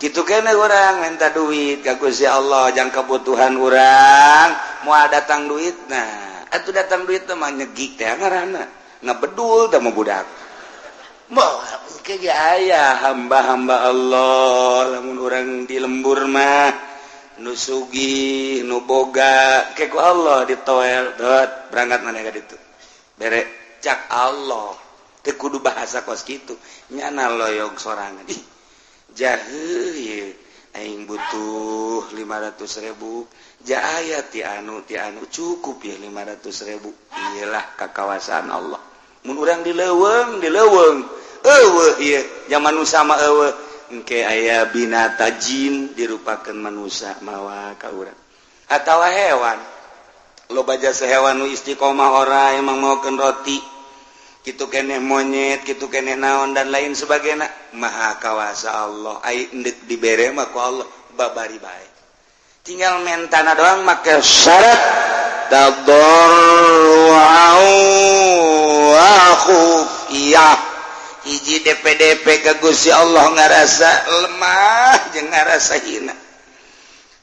gitu kene orang minta duit ka Gusti Allah jang kebutuhan orang moal datang duit nah atuh datang duit mah nyegik teh ngaranna ngabedul teh mah budak moh ke aya hamba-hamba Allah lamun urang di lembur mah nu sugih nu boga ke ku Allah ditoel dot berangkat maneh ka ditu bere cak Allah teu kudu bahasa kos kitu nyana loyog sorangan ih jaheuh aing butuh 500.000 jaya ti anu cukup ya 500.000 iyalah kakawasan Allah mun urang dileuweung eueuh ieu zaman nu sama eueuh engke aya binata jin dirupakeun manusia mawa ka urang atawa hewan loba jasa hewan nu istiqomah ora emang maokeun roti kitu keneh monyet kitu keneh naon dan lain sebagainya maha kawasa Allah ai endek dibere mah ku Allah babari bae tinggal mentana doang make syarat tadarru'u wa khufiyah hiji DP ka Gusti Allah ngarasa lemah jeung ngarasa hina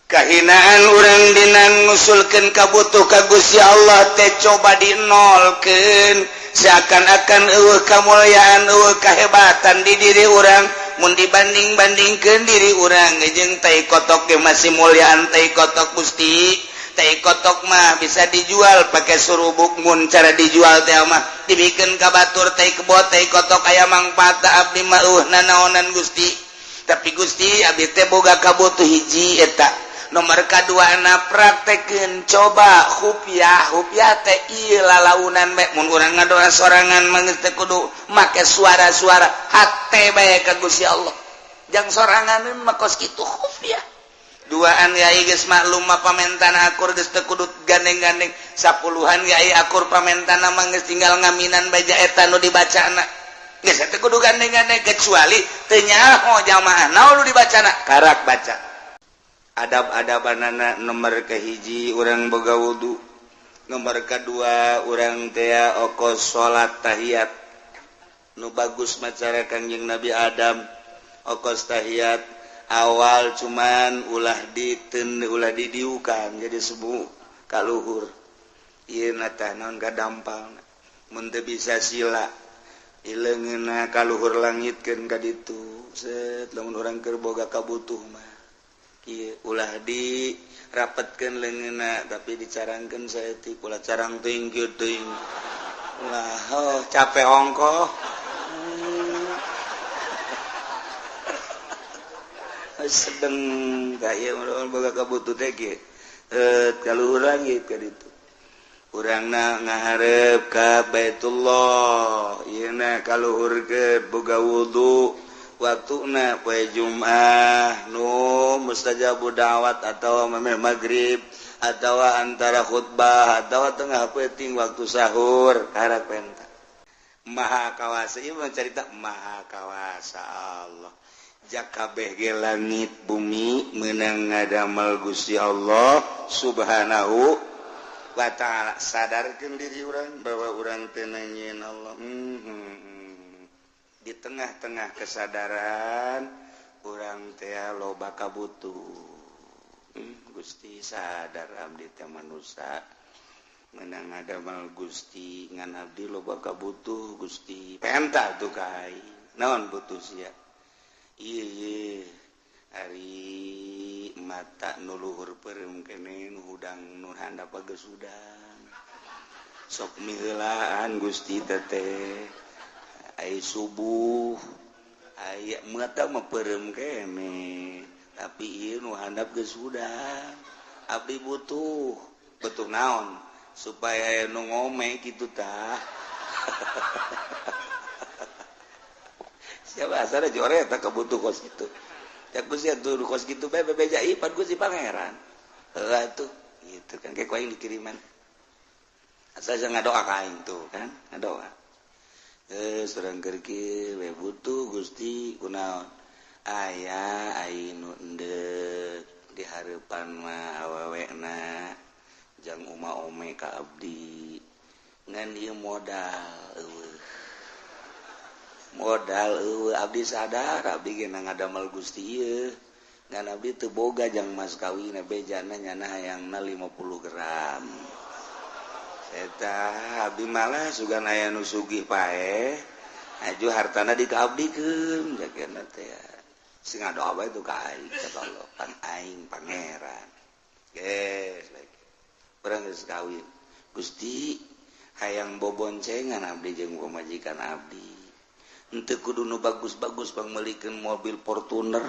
kahinaan urang dina ngusulkeun kabutuh ka Gusti Allah teh coba dinolkeun seakan-akan eueuh kamulyaan eueuh kahebatan di diri urang mun dibanding-bandingkeun diri urang jeung tai kotok ge masih mulyaan tai kotok Gusti tai kotok mah bisa dijual pakai surubuk mun cara dijual teh mah dibikeun ka batur tai kebo tai kotok aya mangpaat abdi mah nanaonan Gusti tapi Gusti abdi teh boga kabutuh hiji eta nomor kadua anak praktekeun coba hupiah teh ieu lalaunan bae mun urang ngadoa sorangan manggeus teh kudu make suara-suara hate bae ka Gusti Allah jang sorangan mah kos kitu hupiah duaan yai geus maklum mah pamentana akur geus teu kudu gandeng-gandeng sapuluhan yai akur pamentana mah geus tinggal ngaminan baja eta nu dibacana geus teu kudu gandeng-gandeng kecuali teu nyaho jamaah naon nu dibacana karak baca adab-adabanana nomor kahiji urang boga wudu nomor kedua urang teh okos salat tahiyat nu bagus macara Kangjeng Nabi Adam okos tahiyat awal cuman ulah didiukan jadi subuh kaluhur ieu teh naon gadampal mun teu bisa sila ileungeunna kaluhur langitkeun ka ditu set lamun urang keur boga kabutuh mah ulah dirapetkeun leungeunna tapi dicarangkeun saeutik ulah carang teuing kieu teuing ulah capek ongkoh sedeng ka ieu boga kabutuh teh kieu kaluhur langit ka ditu urangna ngaharep ka Baitullah ieuna kaluhurkeun boga wudu waktuna poe Jumat nu mustajabu da'wat atau memeh maghrib atau antara khutbah atau tengah peuting waktu sahur karak penta maha kawasa ieu mah carita maha kawasa Allah jak kabeh ge langit bumi meunang ngadamel Gusti Allah subhanahu wa ta'ala sadarkeun diri urang bahwa urang teh nanyin Allah di tengah-tengah kesadaran urang teh loba kabutuh Gusti sadar abdi teh manusia meunang ngadamal Gusti ngan abdi loba kabutuh Gusti penta tuh kai naon butuh sia ieu ari mata nu luhur peureum keneh nu hudang nu handap geus udang sok miheulaan Gusti teh ai subuh aya mata mah peureum kene tapi ieu nu handap geus udang abdi butuh naon supaya nu ngome kitu tah siapa asal jore eta kebutuh kos kitu cak Gusti atuh kos kitu bae bebeja ipan Gusti pangeran heuh atuh gitu kan kayak aing dikiriman asal ngadoa ka aing tuh kan ngadoa surang kerki we butuh Gusti kunaon aya ainu endek di hareupan mah awewena jang uma-ome ka abdi ngan ieu modal abdi sadar abdi ge ngadamel Gusti ieu Nabi teu boga jang mas kawin bejana nyana hayangna 50 gram. Eta abdi malah sugan aya nu sugih pae, aju hartana dikaabdikeun jakeuna teh. Sing ngadoa bae itu ka aing kata Allah, pan aing pangeran. Geus lagi. Urang geus kawin. Gusti, hayang boboncengan abdi jeung pamajikan abdi. Henteu kudu nu bagus-bagus pang meulikeun mobil Fortuner.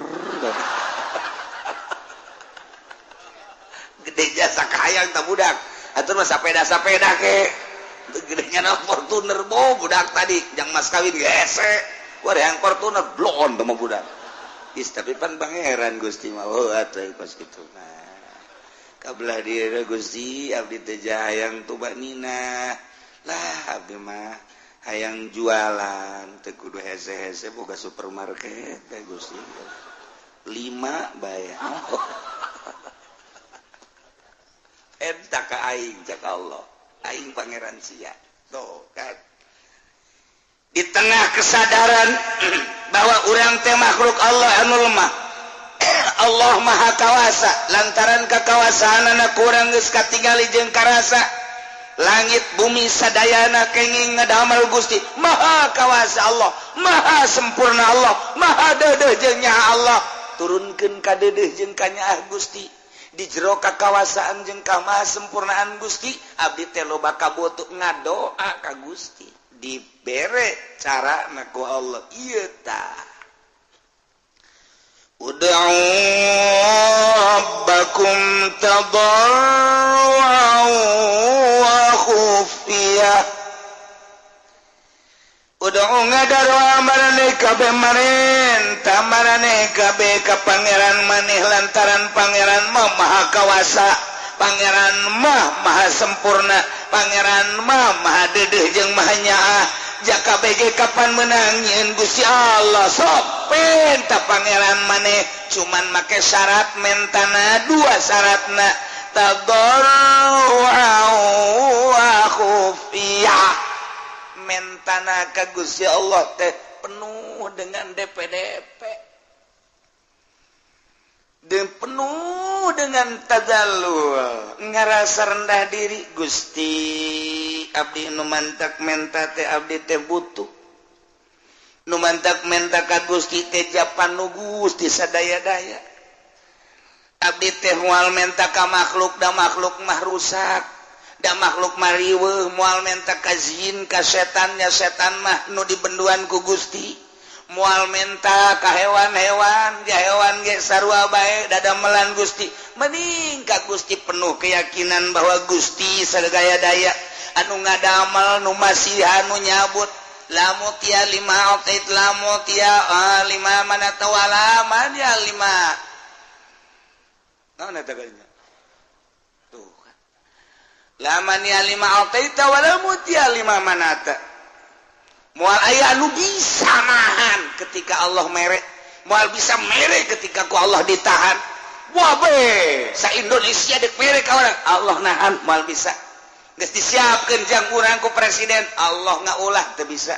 Gede jasa kahayang tak budak. Atur mah sapeda ke. Gedenya na Fortuner budak tadi jang mas kawin gese. Wah yang Fortuner blon teh mah budak. Is tapi pan pangeran Gusti mah atuh kos kitu mah. Kabelah dia Gusti abdi teh hayang tuba nina. Lah abdi mah hayang jualan teh kudu hese-hese boga supermarket teh Gusti. 5 bayar. Eta ka aing cak Allah. Aing pangeran sia. Tuh kan. Di tengah kesadaran bahwa urang teh makhluk Allah anu lemah. Allah Maha Kawasa lantaran kakawasaanna kurang geus katingali jeung karasa. Langit bumi sadayana kenging ngadamel Gusti. Maha Kawasa Allah, Maha sempurna Allah, Maha deudeuh jeung nyaha Allah. Turunkeun ka deudeuh jeung ka nyaha Gusti. Di jero kakawasaan jeung kamasempurnaan Gusti abdi teh loba kabotu ngadoa ka Gusti dibere carana ku Allah ieu tah ud'u rabbakum tadarruan wa khufiyah ud'u ngadarwa marane kabeh marentah marane kabeh ka pangeran maneh lantaran pangeran mah maha kawasa pangeran mah maha sempurna pangeran mah maha deudeuh jeung maha nyaah jaka bege kapan meunang nyieun Gusti Allah sok pentah pangeran maneh cuman make syarat mentana 2 syaratna tadarruan wa khufiyah mentana ka Gusti Allah teh penuh dengan DP dan penuh dengan tadallul ngarasa rendah diri Gusti abdi nu mantak menta teh abdi teh butuh nu mantak menta ka Gusti teh japan nu Gusti sadaya-daya abdi teh moal menta ka makhluk da makhluk mah rusak da makhluk mariweuh moal menta ka jin ka setannya setan mah nu dibenduan ku Gusti moal menta ka hewan-hewan ja hewan ge sarua bae dadamelan Gusti mending ka Gusti penuh keyakinan bahwa Gusti sadaya daya anu ngadamel nu masihan nu nyabut lamu tia 5 otait lamu tia 5 mana tawala man ya 5 naon eta kalinya tuh kan laman ya 5 otaita wala mutia 5 manata moal aya anu bisa nahan ketika Allah mere moal bisa mere ketika ku Allah ditahan wah be sa Indonesia dek mere ka urang Allah nahan moal bisa geus disiapkeun jang urang ku presiden Allah ngaulah teu bisa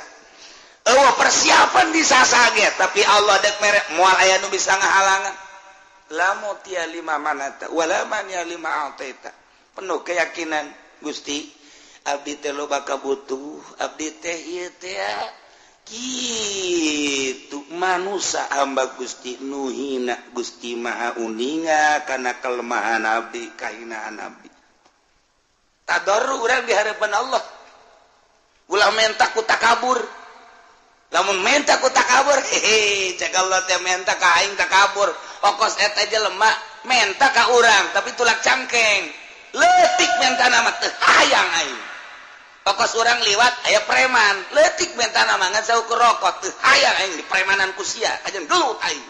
eueuh persiapan disasage tapi Allah dek mere moal aya nu bisa ngahalangan lamu tia 5 manata wala man ya 5 ataita penuh keyakinan Gusti abdi teh loba kabutuh abdi teh ieu teh kitu manusia hamba Gusti nu hina Gusti maha uninga kana kelemahan abdi kahinaan abdi tadarru urang di harapan Allah ulah menta ku takabur lamun menta ku takabur cek Allah teh menta ka aing takabur okos eta jelema menta ka urang tapi tulak cangkeng leutik mentana mah teu hayang aing pokos orang liwat aya preman leutik mentana mah ngan saukur rokok teu hayang aing di premanan ku sia ajeun gelut aing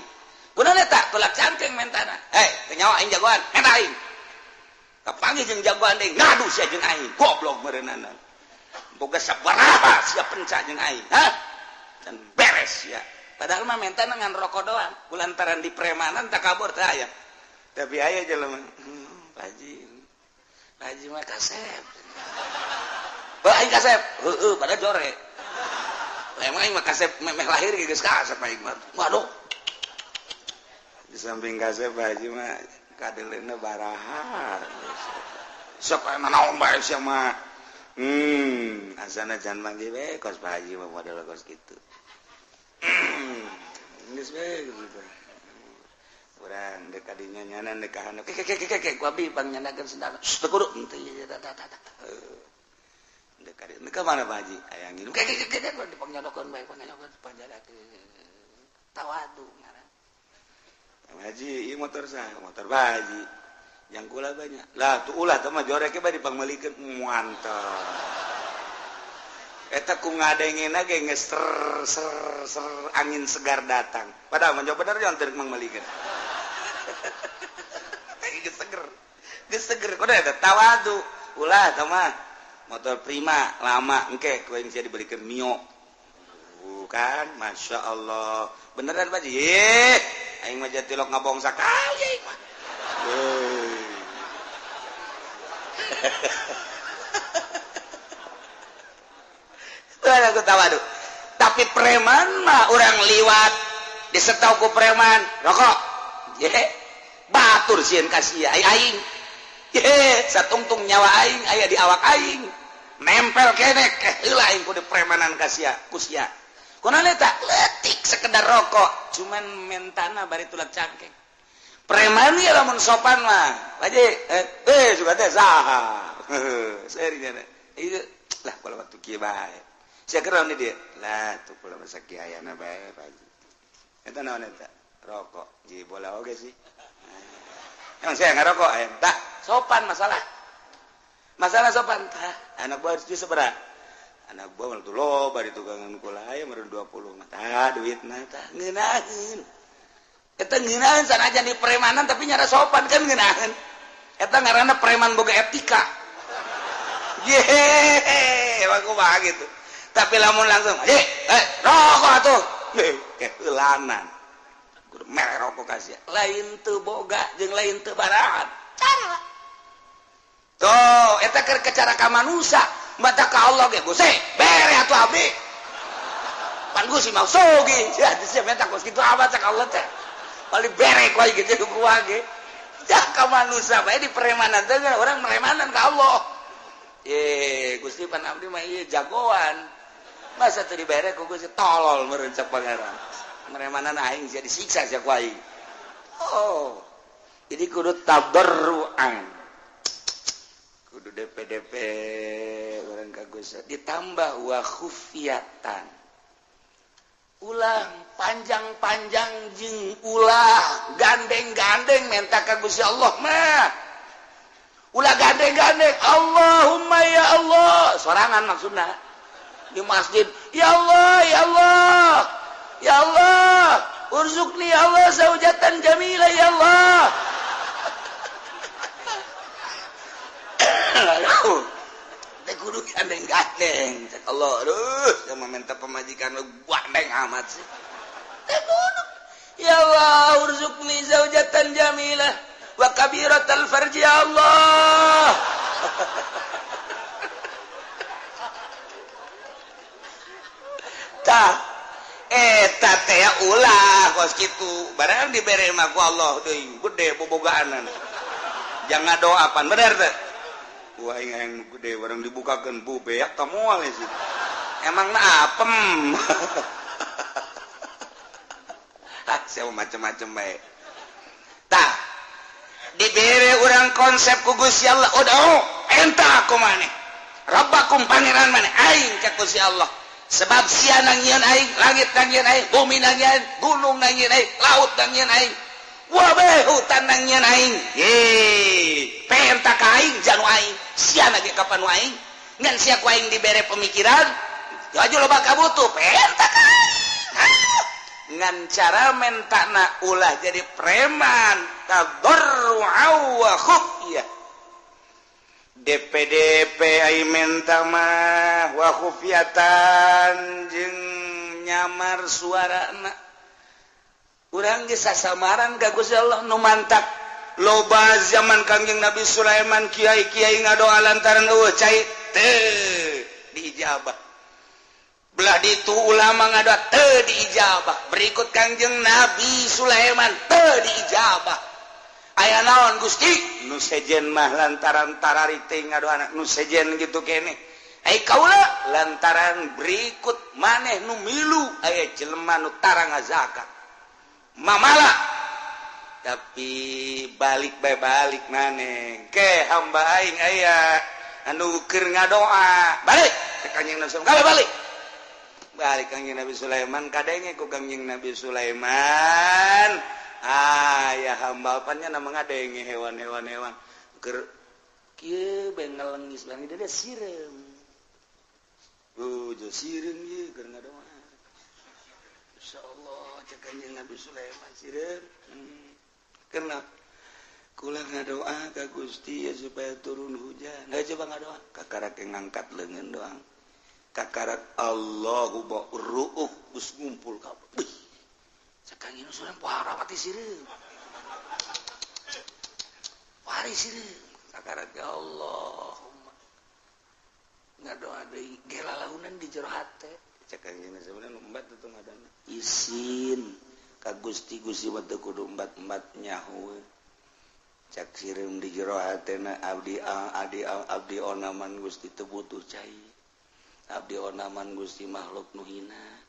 kunaon eta tulak cangkeng mentana teu nyawa aing jagoan eta aing kapanggih jeung jagoan deui ngadu sia jeung aing goblok meureunana boga sabaraha sia penca jeung aing dan beres ya padahal mah mentana ngan rokok doang kulantaran di premanan takabur teu aya tapi aya jelema Haji mah kasep. Aing kasep. Heeh, pada jore. Emang aing mah kasep meh lahir geus kasep aing mah. Waduh. di samping kasep Haji mah kadelena baraha sok naon bae sia mah asana can manggil we kos Pak Haji mah model kos kitu geus we gitu urang dek kadinya nyanan dek kahana ke ku abi pangnyandakeun sendana teu kudu teu dek kadi ka mana Pak Haji aya ngilu ke dipangnyadakeun bae pangnyadakeun panjadakeun tawadu ngaran Haji ieu motor saha motor Pak Haji yang kula banyak lah tuh ulah teh mah joreke bae dipangmelikeun mantap eta ku ngadengena ge geus ser angin segar datang padahal mah bener jangan teu mangmelikeun geus seger kudu eta tawadu ulah teh mah motor prima lama engke ku aing sia dibelikeun Mio bukan Masya Allah beneran Pak Haji aing mah jatilok ngabong sakali aing mah aku tawadu tapi preman mah orang liwat disetau ku preman rokok batur sieun kasih aing satungtung nyawa aing aya di awak aing nempel kene heula aing ku di premanan kasih kusia kunaon eta leutik sekedar rokok cuman mentana bari tulak cangkeng preman ya lamun sopan mah Pak Haji suka teh saha serinya ieu lah kalau waktu kieu bae sia keron di dieu lah tuh kula mah sakiayana bae Pak Haji eta naon eta rokok ji bola oge sih emang saya ngarokok tak sopan masalah sopan anak buah harus sabaraha anak buah mah tuh loba di tugangan kula aya meureun 20 mah tah duitna tah ngeunaheun eta ngeunaheun sanajan di premanan tapi nyara sopan kan ngeunaheun eta ngaranna preman boga etika aku mah gitu tapi lamun langsung rokok atuh keulanan kudu mere rokok kasih lain teu boga jeung lain teu barahat cara tuh eta keur cara ka manusia mata ka Allah ge Gusti bere atuh abdi pan Gusti mau sogi sia menta kos kitu apa cak Allah teh paling berek wae gitu ku wae jak ka manusia bae di premanan teh orang premanan ka Allah Gusti pan abdi mah ieu jagoan masa teu diberek ku Gusti tolol meureun cak pangeran premanan aing sia disiksa sia ku aing jadi kudu tadarruan kudu DP urang ka Gusti ditambah wa khufiyatan ulah panjang-panjang jeung ulah gandeng-gandeng minta ka Gusti Allah mah ulah gandeng-gandeng Allahumma ya Allah sorangan maksudna di masjid ya Allah ya Allah ya Allah urzuqni ya Allah zaujatan jamilah ya Allah kudu gandeng-gandeng cek Allah aduh sama minta pemajikan lu gandeng amat sih kudu ya Allah urzuqni zaujatan jamilah wa kabiratal farji ya Allah tah eta teh ulah kos kitu barang dibere mah ku Allah deui gede bobogaanan jangan doapan bener teh wah yang gede barang dibukakan bu beak tamual sih emang apem siapa macam-macam baik tak diberi orang konsep ku Gusti Allah entah aku maneh rabbakum pangeran maneh aing ka Gusti Allah sebab sia nangieun aing langit nangieun aing bumi nangieun gunung nangieun aing laut nangieun aing wabeh hutan nangieun aing penta ka aing janu aing sia lagi kapan aing ngan sia ku aing dibere pemikiran aju loba kabutuh penta ka aing ngan cara mentana ulah jadi preman tadarru'u wa khufyah DPDP ai menta mah wa khufyatan jeung nyamar suarana urang ge sasamaran ka Gusti Allah nu mantak loba zaman Kangjeng Nabi Sulaiman kiai-kiai ngadoa lantaran eueuh cai teu diijabah belah ditu ulama ngadoa teu diijabah berikut Kangjeng Nabi Sulaiman teu diijabah aya naon Gusti nu sejen mah lantaran tararite ngadoa nu sejen gitu kene ai kaula lantaran berikut maneh nu milu aya jelema nu tara ngazakat mamala tapi balik bae balik maneh ke hamba aing aya anu keur ngadoa balik ke Kanjeng Nabi Sulaiman balik Kanjeng Nabi Sulaiman kadenge ku Kanjeng Nabi Sulaiman ya hamba apanya nama ngadenge hewan-hewan keur kieu bengel leungis bang dia sireum jo sireum ieu keur ngadoa insyaallah cek Kanjeng Nabi Sulaiman sireum karena kula ngadoa ka Gusti ya supaya turun hujan coba ngadoa kakarak ngangkat leungeun doang kakarak Allahu ru'uh geus ngumpul kabeh Kanjeng Sulaiman pohara pati sireum pari sireum kakarak ya Allahumma ngadoa deui gelalahunan di jero hate cek Kanjeng Sulaiman umbat tuh ngadana isin ka Gusti mah kudu umbat-umbat nyaho cak sireum di jero hatena abdi onaman Gusti teu butuh cai abdi onaman Gusti makhluk nu hina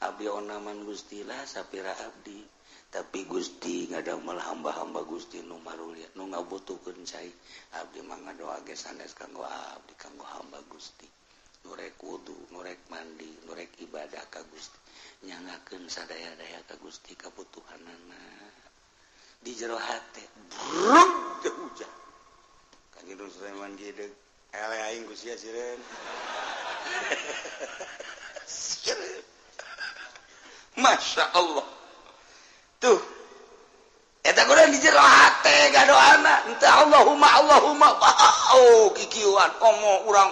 abdi onaman Gusti lah sapira abdi tapi Gusti ngadamel hamba-hamba Gusti nu marulia nu ngabutuhkeun cai abdi mah ngadoa ge sanes kanggo abdi kanggo hamba Gusti nu rek wudu nu rek mandi nu rek ibadah ka Gusti nyangakeun sadaya-daya ka Gusti kabutuhanana di jero hate brung teh hujan Kanjeng Sulaiman gideug ele aing ku sia sireun Masya Allah tuh eta kudu di jero hate gadoana entah Allahumma kikieuan komo urang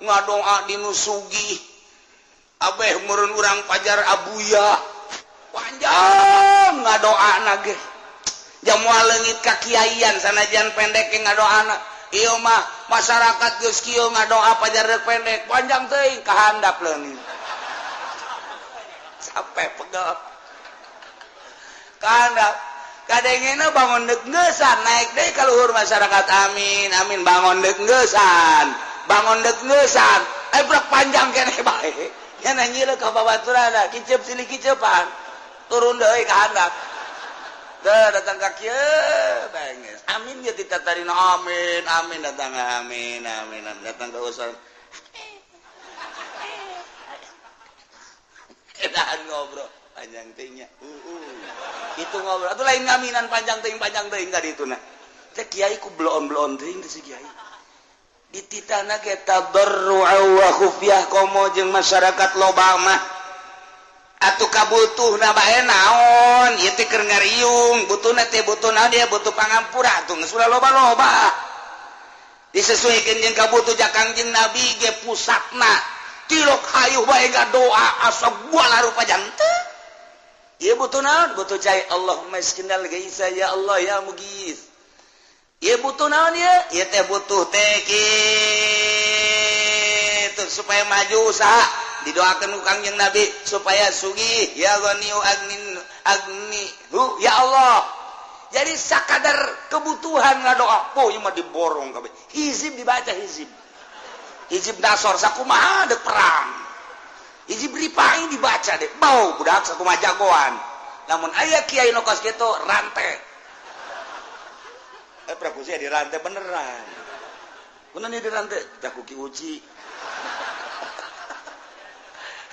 ngadoa dinu sugih abeh meureun urang pajar abuya panjang ngadoana ge jamual leungit ka kiaian sanajan pendek ge ngadoana ieu mah masyarakat geus kieu ngadoa pajar rek pendek panjang teuing kahandap leungit sampai pegel kahandap kadengena bangun deuk ngeusan naik deui ka luhur masyarakat amin amin bangun deuk ngeusan brek panjang keneh bae nya nyireuk ka babaturana kicep silih kicepan turun deui ka handap teu datang ka kieu beres amin ge ditatarina amin datang amin datang ka usaha edan ngobrol panjang teuing nya itu ngobrol atuh lain ngaminan panjang teuing ka dituna teh kiai ku bloon teuing teh si kiai dititana ge tadarru'a wa khufyah komo jeung masyarakat loba mah atuh kabutuhna bae naon ieu teh keur ngariung butuhna teh butuh naon dia butuh pangampura atuh geus ulah loba-loba disesuaikeun jeung kabutuh jak Kangjeng Nabi ge pusatna tilok hayuh bae doa asa buala rupa janteu ieu butuh naon butuh cai Allahumma isqinal gaisa ya Allah ya mughis ieu butuh naon ieu teh butuh teh kitu supaya maju usaha didoakeun ku Kangjeng Nabi supaya sugih ya ghaniyu agnihu ya Allah jadi sakadar kebutuhan ngadoa poe mah diborong kabeh hizib dibaca hizib dasor sakumaha deuk perang hizib ripaing dibaca deh bau budak sakumaha jagoan lamun aya kiai nu kos kitu rantai prakusia di rantai beneran nih di rantai dah kuki uji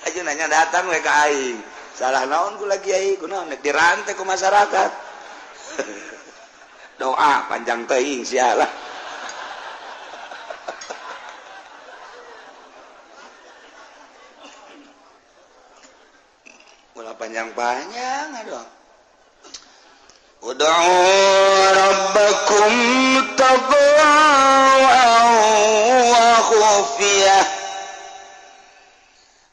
aja nanya datang we ka aing salah naon ku lagi kiai kunaon di rantai ku masyarakat doa panjang teuing sialah ulah panjang-panjang aduh ud'u rabbakum tadarru'an wa khufyah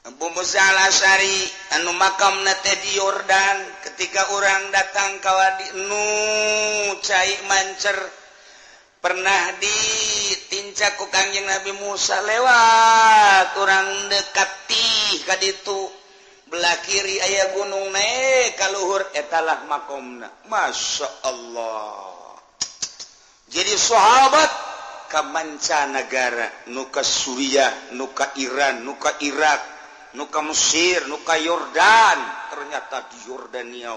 Abu Musa al-Asy'ari anu makamna teh di Yordan ketika urang datang ka wadi nu cai mancer pernah ditinca ku Kangjeng Nabi Musa lewat orang dekati ka ditu belah kiri aya gunung naik ka luhur etalah makomna. Masya Allah. Jadi sahabat ka mancanagara nu ka Suriah, nu ka Iran, nu ka Irak, nu ka Mesir, nu ka Yordan. Ternyata di Yordania,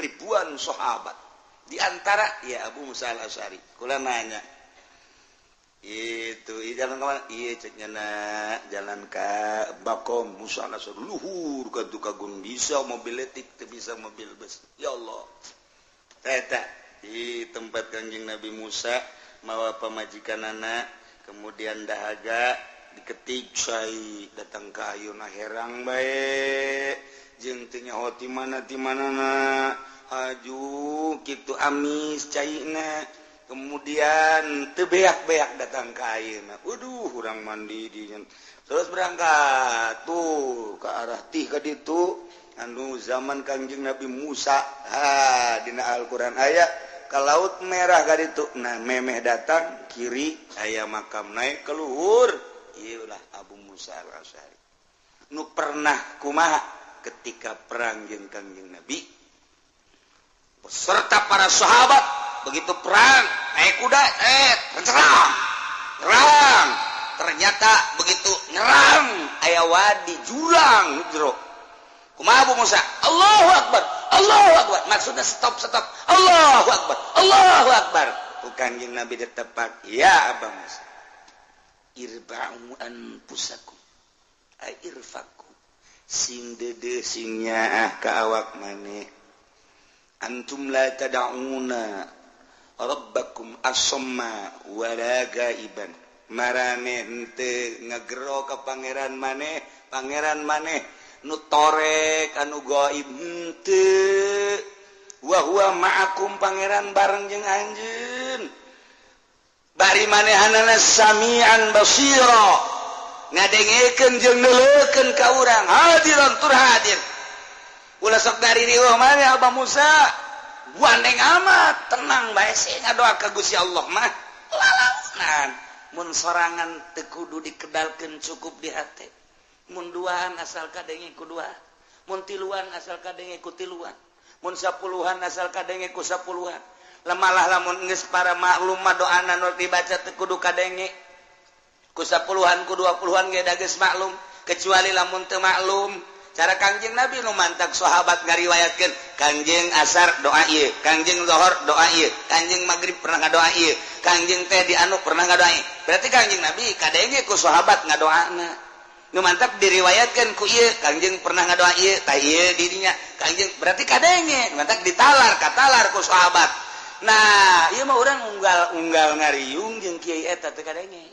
ribuan sahabat. Di antara ya Abu Musa al-Asy'ari. Kula nanya. Itu jalan ke mana? Iya ceknya jalan ke Bakom Musa al-Asy'ari luhur ka gunung bisa mobil letik teu bisa mobil bus. Ya Allah. Eta di tempat Kangjeng Nabi Musa mawa pamajikanana kemudian dahaga diketik cai datang ke ayeuna herang bae jeung teu nyaho ti manana haju kitu amis caina kemudian teu beak-beak datang ke ayeuna. Waduh urang mandi di terus berangkat tuh ke arah tih ka ditu anu zaman Kangjeng Nabi Musa dina Al-Qur'an aya ka laut merah ka ditu. Nah memeh datang kiri aya makam naik ke luhur ieu lah Abu Musa al-Asy'ari nu pernah kumaha ketika perang jeung Kangjeng Nabi beserta para sahabat begitu perang naik kuda perang ternyata begitu nyerang aya wadi jurang jero kumaha Abu Musa Allahu Akbar maksudnya stop Allahu Akbar Kangjeng Nabi ditepak ya Abu Musa irba'u anfusakum irfaku sing dede sing nyaah ka awak maneh antum la tad'una rabbakum asamma wala gaiban marane henteu ngagero ka pangeran maneh nu torek anu gaib henteu wa huwa ma'akum pangeran bareng jeung anjeun bari manehanana samian basira ngadengekeun jeung neuleukeun ka urang hadiran tur hadir ulah sok dari riweuh mah Abu Musa gandeng amat tenang bae sih ngadoa ka Gusti Allah mah lalaunan mun sorangan teu kudu dikedalkeun cukup di hate mun duaan asal kadenge ku dua mun tiluan asal kadenge ku tiluan mun sapuluhan asal kadenge ku sapuluhan lemalah lamun geus para maklum mah doana nu dibaca teu kudu kadenge ku sapuluhan ku 20-an ge da geus maklum kecuali lamun teu maklum. Cara Kangjeng Nabi nu mantak sahabat ngariwayatkeun Kangjeng asar doa ieu, Kangjeng zuhur doa ieu, Kangjeng magrib pernah ngadoa ieu, Kangjeng teh di anu pernah ngadoa ieu. Berarti Kangjeng Nabi kadenge ku sahabat ngadoana. Nu mantak diriwayatkeun ku ieu, Kangjeng pernah ngadoa ieu, tah ieu dirinya. Kangjeng berarti kadenge mantak ditalar ku sahabat. Nah, ieu mah urang unggal ngariung jeung kiai eta teh kadenge.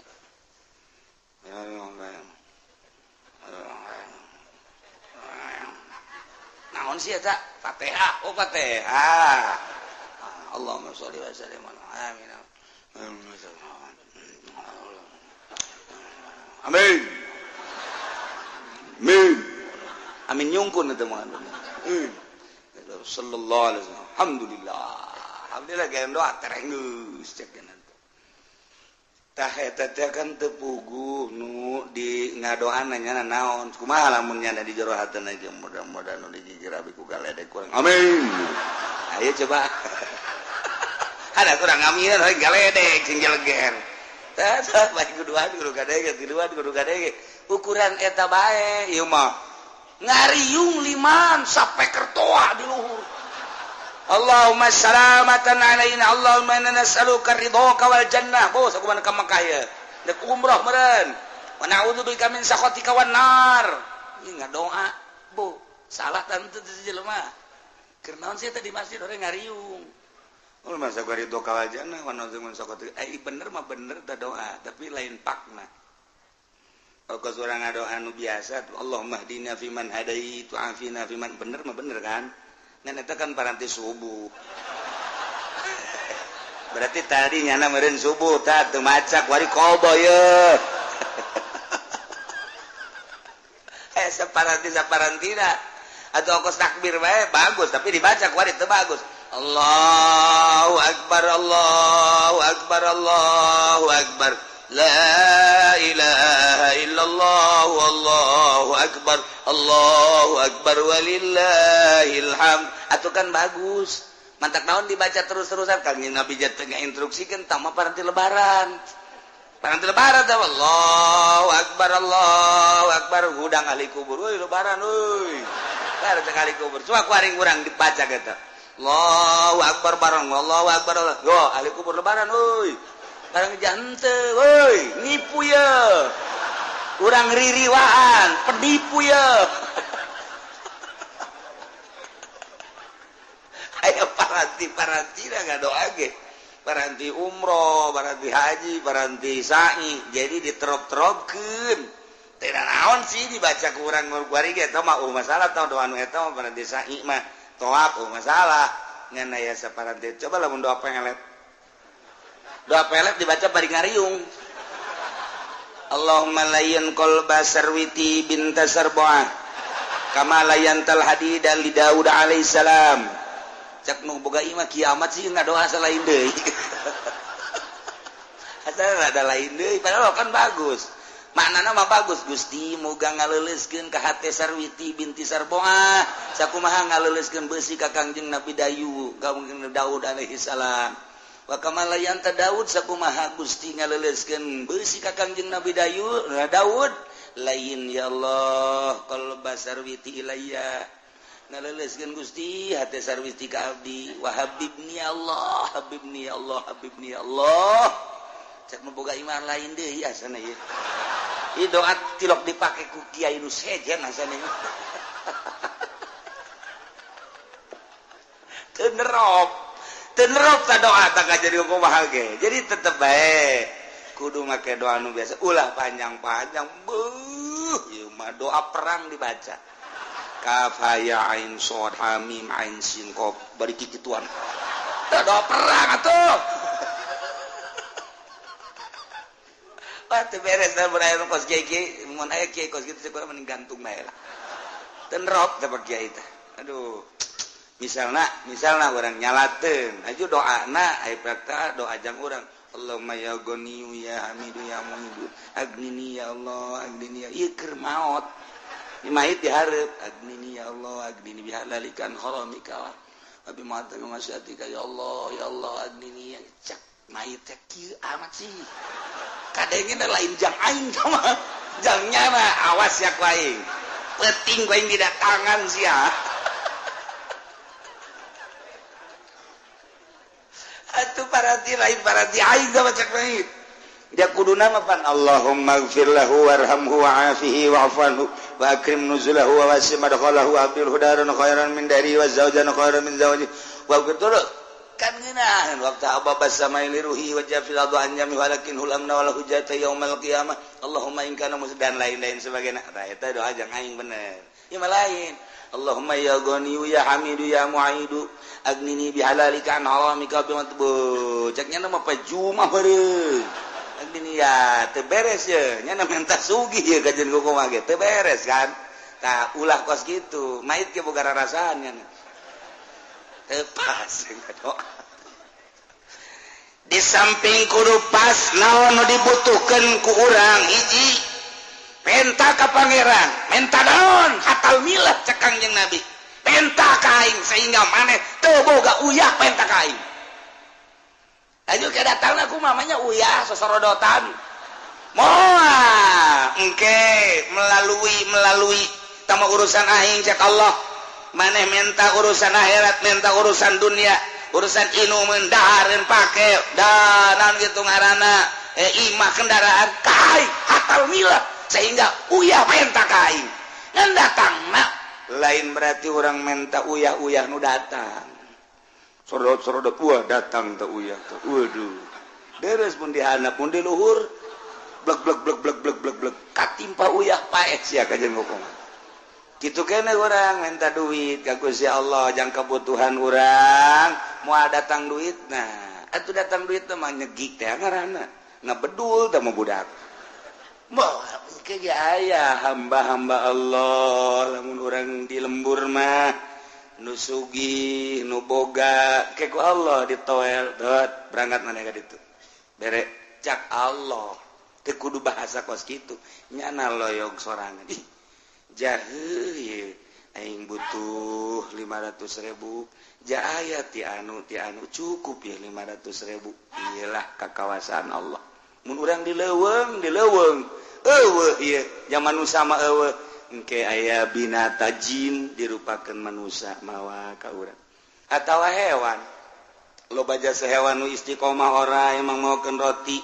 Naon sih eta? Fatihah. Oh, Fatihah. Allahumma sholli wa sallim ala amin. Amin. Amin. Amin nyungkun eta mah. Sallallahu alaihi wasallam. Alhamdulillah. Alhamdulillah geus doa terenggeus cek kana. Tah eta teh kan teu puguh nu di ngadoan nya naon kumaha lamun nya di jero hatena ge mudah-mudahan nu dijijirabi ku galedek kurang amin ayo coba ada kurang amin galedek sing jeleger tah bae kudu kadege ukuran eta bae ieu mah ngariung liman sampai kertoa di luhur Allahumma salamatan alaina Allahumma inna nas'aluka ridhaka wal jannah bos aku mana ka Makkah ya dek umrah meureun wa na'udzubika min sakhatika wan nar ieu ngadoa bu salah tante teh jelema keur naon sih teh di masjid orang ngariung ul masa ridhaka wal jannah wa na'udzubika min sakhatika bener mah bener teh doa tapi lain pakna kalau seorang ngadoa anu biasa Allahumma hdina fiman hadait wa afina fiman bener mah bener kan ngan eta kan paranti subuh. Berarti tadi nyana meureun subuh tah teu macak wari qodo ye. Saparantina atau ongkos takbir bae bagus tapi dibaca wari teu bagus. Allahu Allahu akbar la ilaha illallah Allahu akbar walillahil hamd. Atuh kan bagus. Mantak naon dibaca terus-terusan kang Nabi jatuh ngainstruksikeun tama paranti lebaran. Paranti lebaran tah Allahu akbar hudang ahli kubur. Euy lebaran euy. Bar teh ahli kubur. Coba kuaring urang dibaca eta. Allahu akbar bareng Allahu akbar. Yo ahli kubur lebaran euy. Bareng janteu euy, nipu ya. Urang ririwaan, penipu ya. Ayo paranti ngadoa ge. Paranti umroh, paranti haji, paranti sa'i. Jadi diterop-teropkeun. Teu naon sih dibaca ku urang kuari ge eta mah masalah tah doa nu eta mah paranti sa'i mah toab masalah. Ngan aya saparanti. Coba lamun doa pelet. Doa pelet dibaca bari ngariung. Allahumma layyan qalba sarwiti binta sarboah kama layyantal hadida li Daud alaihissalam. Cak nu boga imah kiamat sih ngadoa salain deui. Asal ada lain deui padahal kan bagus. Maknana mah bagus. Gusti muga ngaleuleskeun ka hate Sarwiti binti Sarboah sakumaha ngaleuleskeun beusi ka Kangjeng Nabi Daud alaihissalam. Wa kama layanta Daud sakumaha Gusti ngaleuleskeun beusi ka Kangjeng Nabi Daud lain ya Allah qalba Sarwiti ilayya ngaleleskeun Gusti hate Sarwiti ka abdi wa habibni Allah habibni Allah habibni Allah. Cek nu boga iman lain deui asana ieu. Ieu doa tilok dipake ku kiai nu sejen asana ieu. Teu nerop ta doa ta jadi kumaha ge. Jadi tetep bae kudu make doa nu biasa ulah panjang-panjang. Ieu mah doa perang dibaca. Kaf ya ain shad ha mim ain sin qaf bari kikituan. Doa perang atuh. Wah teu beres da berair kos kiai mun aya kiai kos kitu sekolah mending gantung bae lah. Teu nerop da kiai teh. Aduh. Misalna urang nyalateun, aju doana aya praktek doa jang urang. Allahumma ya ghaniyu ya hamidu ya muhidu agnini ya Allah agnini ya ieu keur maot. Imait dihareup agnini ya Allah agnini bihalalikan haramika wa bi ma'ata masyatika ya Allah agnini ya cak mait teh kieu amat sih kadengna lain jang aing mah jangnya mah awas ya ku aing penting ku aing didatangan sia atuh paranti lain paranti aing mah cak mait dia kuduna mah pan Allahumma ighfir lahu warhamhu wa'afihi wa'fu wa akrim nuzulahu wa wasi' madkhalahu wa abdil hudaran khairan min dari wa zawjan khairan min zawji wa betul kan ngeunaheun waqtu ababas samai liruhi wa jafil adhanyami walakin hulamna wal hujata yaumil qiyamah Allahumma in kana musdan lain-lain sebagainya eta doa jang aing bener ieu mah lain Allahumma ya ghaniyu ya hamidu ya mu'idu agnini bihalalika an haramika bi matbu ceknya mah pajumah beureung agnini ya teu beres ye nya minta sugih ye kajen kumaha ge teu beres kan tah ulah kos kitu mait ge boga rarasaan nya teu pas doa di samping kudu pas naon nu dibutuhkeun ku urang hiji penta ka pangeran menta naon hatal milah cek Kangjeng Nabi penta ka aing sehingga maneh teu boga uyah penta ka aing aju kedatangna kumaha mamanya uyah sosorodotan moal engke melalui tama urusan aing cek Allah maneh minta urusan akhirat minta urusan dunia urusan inu mendahareun pake danan gitu ngaranna imah kendaraan kai hatal milah sehingga uyah minta kain ngan datangna lain berarti orang minta uyah nu datang sorodot buah datang teh uyah teh waduh beres pun dihandap pun di luhur blek katimpa uyah paeh sia kajen ngomong kitu kene urang minta duit ka Gusti Allah jang kebutuhan urang moal datang duit nah atuh datang duit teh mah nyegik teh ngaranna ngabedul teh mah budak moal engke ge aya hamba-hamba Allah lamun urang di lembur mah nu sugih nu boga ke ku Allah ditoel dot berangkat maneh ka ditu berek cak Allah teu kudu bahasa kos kitu nyana loyog sorangan jahe aing butuh 500.000 ja aya ti anu cukup ya 500.000 iyalah kakawasan Allah mun urang dileuweung eueuh ieu zaman nu sama eueuh engke aya binata jin dirupakeun manusia mawa ka urang atawa hewan loba jasa hewan nu istiqomah ora emang maokeun roti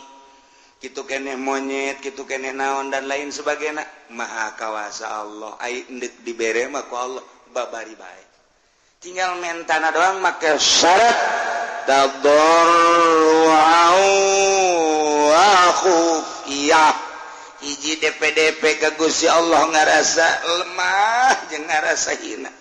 kitu keneh monyet kitu keneh naon dan lain sebagainya maha kawasa Allah ai endek dibere mah ku Allah babari bae tinggal mentana doang make syarat tadarru'u wa khufiyah hiji DPDP ka Gusti Allah ngarasa lemah jeung ngarasa hina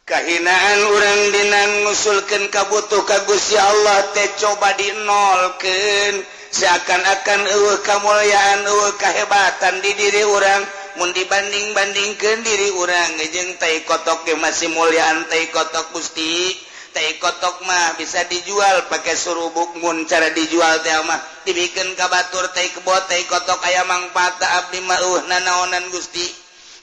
kahinaan urang dina ngusulkeun kabutuh ka Gusti Allah teh coba dinolkeun seakan-akan eueuh kamulyaan eueuh kahebatan di diri urang mun dibanding-bandingkeun diri urang jeung tai kotok ge masih mulyaan tai kotok Gusti tai kotok mah bisa dijual pakai surubuk mun cara dijual teh mah dibikeun ka batur tai kebot tai kotok aya mangpaat abdi mah nanaonan Gusti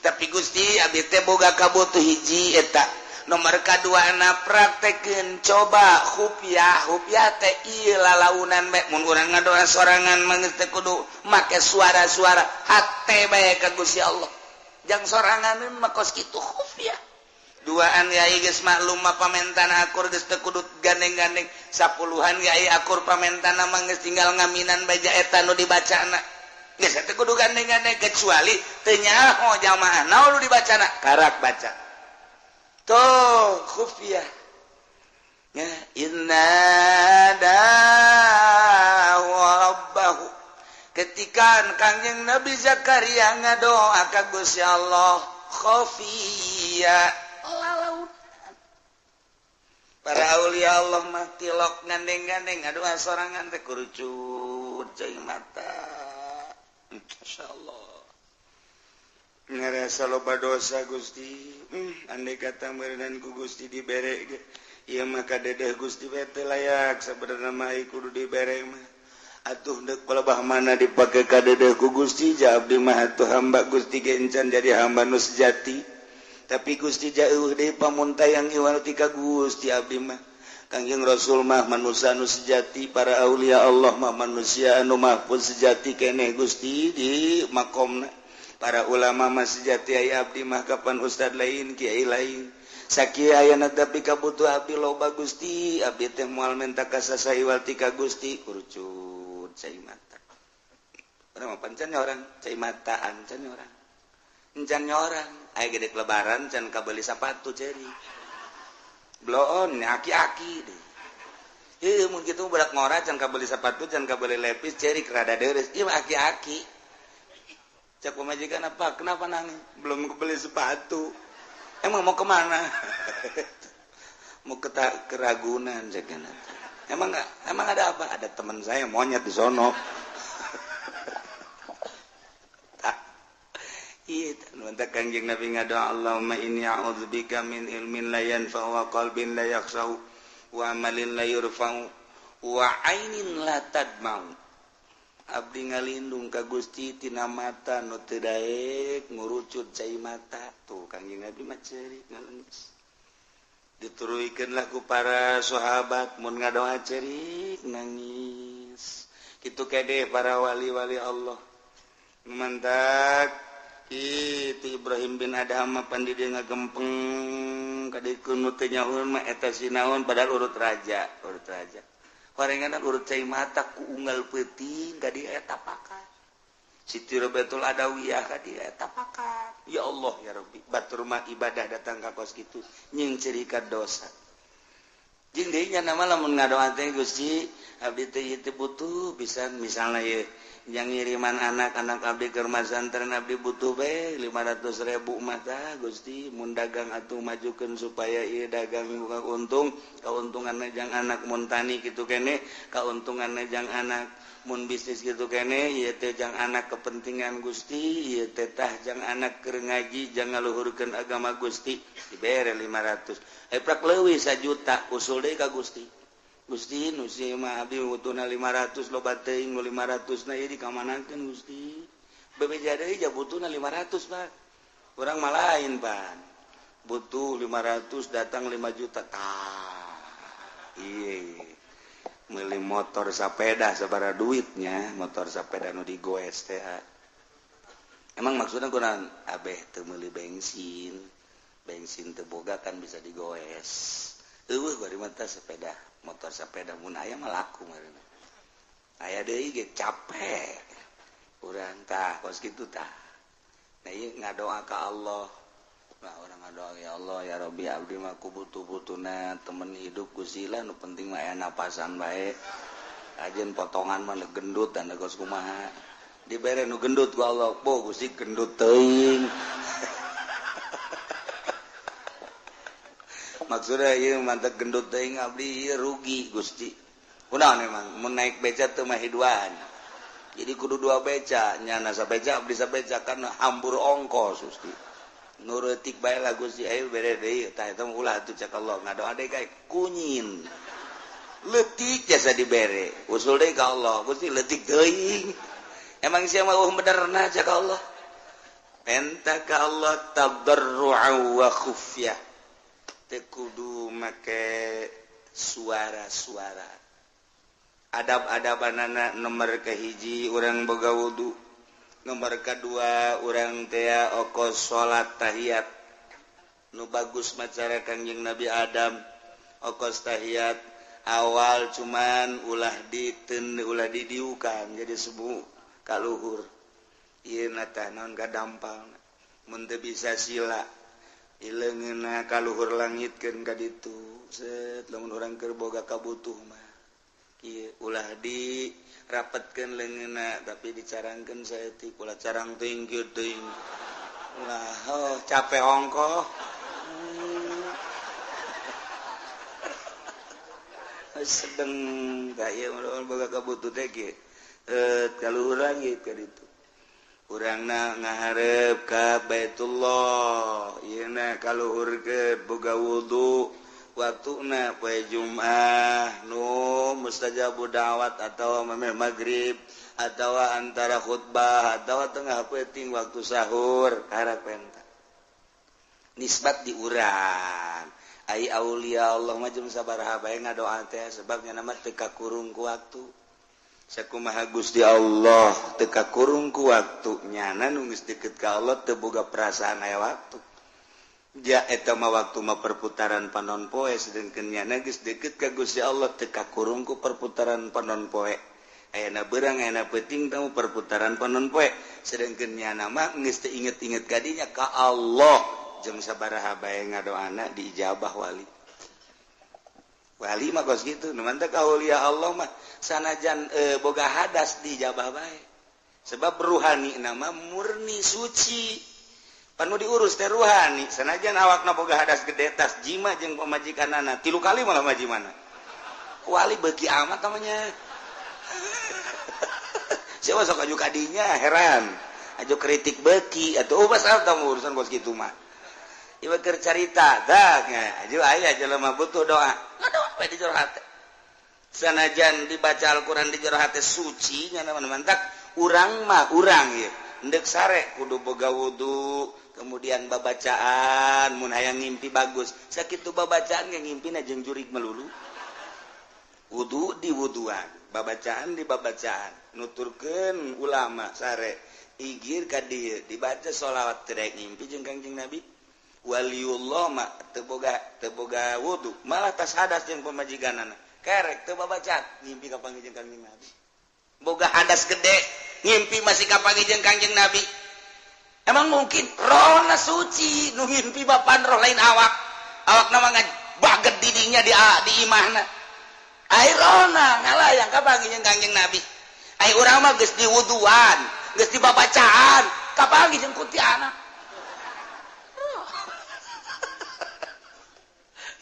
tapi Gusti abdi teh boga kabutuh hiji eta nomor kedua anak praktekeun coba khufyah teh ieu lalaunan bae mun urang ngadoa sorangan mah teu kudu make suara-suara hate bae ka Gusti Allah jang soranganeun mah kos kitu khufyah duaan yai geus maklum mah pamentana akur geus teu kudu gandeng-gandeng sapuluhan yai akur pamentana mah geus tinggal ngaminan baja eta nu dibacana geus teu kudu gandeng-gandeng kecuali teu nyaho jamaah naon nu dibacana karak baca toh khufyah ya inna da rabbahu ketika Kangjeng Nabi Zakaria ngadoa ka Gusti Allah khufiyah laut para aulia Allah mah tilok gandeng-gandeng ngadoa sorangan teh kurucut cai mata insyaallah ngarasa loba dosa Gusti andai kata meureunnan ku Gusti dibere ge ieu mah kadedeh Gusti we teh layak sabenerna mah kudu dibere mah atuh deuk pelebah mana dipake kadedeh ku Gusti ja abdi mah atuh hamba Gusti ge encan jadi hamba nu sejati tapi Gusti jauh deui pamuntayang ieu ti ka Gusti abdi mah Kangjeng Rasul mah manusia anu sejati para aulia Allah mah manusia anu mahfuz sejati keneh Gusti di makomna para ulama mah sejati aya abdi mah kapan ustad lain kiai lain sakieu ayana tapi kabutuh abdi loba Gusti abdi teh moal menta ka sasaiwal ti ka Gusti kurcut cai mata urang mah pancan nyorang cai mataan can nyorang encan nyorang aya gede lebaran can kabeuli sapatu ceri bloon aki-aki deh heuh mun kitu budak ngora can kabeuli sapatu can kabeuli lepis ceri kerada deres ieu aki-aki cak pemajikan apa? Kenapa nangis? Belum kebeli sepatu. Emang mau kemana? Mau ke Ragunan, Jagan. Emang ada apa? Ada teman saya monyet di sono. Iya, nuntut Kangjeng Nabi ngadoa Allahumma inni a'udzubika min ilmin la yanfa'u wa qalbin la yakhsha'u wa amalin la yurfa'u wa ainin la tadma'u. Abdi ngalindung ka Gusti tina mata nu teu daek ngurucut cai mata tuh Kangjeng Nabi mah ceurik ngaleungis dituruykeunlah ku para sahabat mun ngadoa ceurik nangis kitu kede para wali-wali Allah mantak kitu Ibrahim bin Adham pan di dieu ngagempeng kadikeun nu teu nyahoeun mah eta sinaon padahal urut raja Parenganan urut cai mata ku unggal peuting ka di eta pakat. Siti Robatul Adawiyah ka di eta pakat. Ya Allah ya Rabbi, batur mah ibadah datang ka kos kitu nying cerika dosa. Jeung deui nya nama lamun ngadoa teh Gusti, abdi teh ieu teh butuh bisa misalna ye yang ngiriman anak-anak abdi keur masantren abdi butuh bae 500.000 mah tah Gusti mun dagang atuh majukeun supaya ieu dagang buka untung kauntunganna jang anak mun tani kitu keneh kauntunganna jang anak mun bisnis kitu keneh ieu teh jang anak kepentingan Gusti ieu teh tah jang anak keur ngaji jang ngaluhurkeun agama Gusti dibere 500 prak leuwih 1 juta usul deui ka Gusti Gusti nu si mah abdi butuhna 500 loba teuing 500 na ieu dikamanakeun Gusti bebeja deui ja butuhna 500 Pak urang mah lain Pak butuh 500 datang 5 juta tah ieu meuli motor sapeda sabaraha duitnya motor sapeda nu digoes teh emang maksudna kunaon abeh teu meuli bensin teu boga kan bisa digoes eueuh bari mah teh sepeda motor sepeda mun aya mah laku marina aya deui ge capek urang tah kos kitu tah nah ieu ngadoa ka Allah nah urang ngadoa ya Allah ya Rabbi abdi mah kubutuh-butuhna temen hidup Gusti nu penting mah aya napasan bae ajeun potongan mah gendut dan geus kumaha dibere nu gendut ku Allah po Gusti gendut teuing maksudnya ieu mantep gendut teuing abdi ieu rugi Gusti. Kunaon emang mun naik beca teu mah hiduan. Jadi kudu 2 beca, nyana sabeca abdi sabeca kan hambur ongkos Gusti. Nu reutik bae lah Gusti ayo bere deui tah eta mah ulah atuh cak Allah ngadoa deui kae kunyin. Leutik jasa dibere. Usul deui ka Allah, Gusti leutik teuing. Emang sia mah benerna cak Allah. Enta ka Allah tadarru'an wa khufyah. Kudu make suara-suara adab-adabanana nomor kahiji urang boga wudu nomor kedua urang teh okos salat tahiyat nu bagus macara Kangjeng Nabi Adam okos tahiyat awal cuman ulah didiukan jadi sebu kaluhur ieu tah naon gadampang mun teu bisa sila ileungeunna kaluhur langitkeun ka ditu set lamun urang keur boga kabutuh mah ieu ulah dirapetkeun leungeunna tapi dicarangkeun saeutik ulah carang teuing kieu teuing ulah capek ongkoh sedeng ka ieu boga kabutuh teh ge kaluhur langit ka ditu urangna ngaharep ka Baitullah yeuna kaluhurkeun boga wudu waktuna poe Jumat nu mustajabud da'wat atawa mameh magrib atawa antara khutbah atawa tengah peuting waktu sahur karepenta nisbat di urang ai aulia Allah mah jeung sabaraha bae ngadoa teh sebabnya nama teu kakurung ku waktu sakumaha Gusti Allah teu kakurung ku waktu nyana nu geus deukeut ka Allah teu boga perasaan aya waktu ja eta mah waktu mah perputaran panon poe sedengkeun nyana geus deukeut ka Gusti Allah teu kakurung ku perputaran panon poe ayana beurang ayana peuting tamu perputaran panon poe sedengkeun nyana mah geus teu inget-inget ka dinya ka Allah jeung sabaraha bae ngadoana diijabah wali mah kos gitu nu mantep aulia Allah mah sanajan boga hadas dijabah bae sebab ruhani nama murni suci panu diurus teh ruhani sanajan awakna boga hadas gede tas jima jeung pamajikanana 3 kali malah majimana wali beuki amat namanya siapa sok aju kadinya heran aju kritik beuki atuh pasal tamu urusan kos kitu mah ieu keur carita dah aju aya jelema butuh doa ngadoa bae di jero hate sanajan dibaca Al-Quran di jero hate suci nya mantak urang mah urang ieu endek sare kudu boga wudu kemudian babacaan mun hayang ngimpi bagus sakitu babacaan ge ngimpina jeung jurig melulu wudu di wuduan babacaan di babacaan nuturkeun ulama sare igir ka dieu dibaca sholawat terek ngimpi jeung Kangjeng Nabi waliullah mah teu boga wudu malah tas hadas jeung pamajikanana kerek teu babacaan ngimpi ka panggih jeung Kangjeng Nabi boga hadas gede ngimpi masih ka panggih jeung Kangjeng Nabi emang mungkin rohna suci nu ngimpi bapan roh lain awakna mah baget didinya di imahna ai rohna ngalayang ka panggih jeung Kangjeng Nabi ai urang mah geus diwuduan geus dibabacaan ka panggih jeung kuntilanak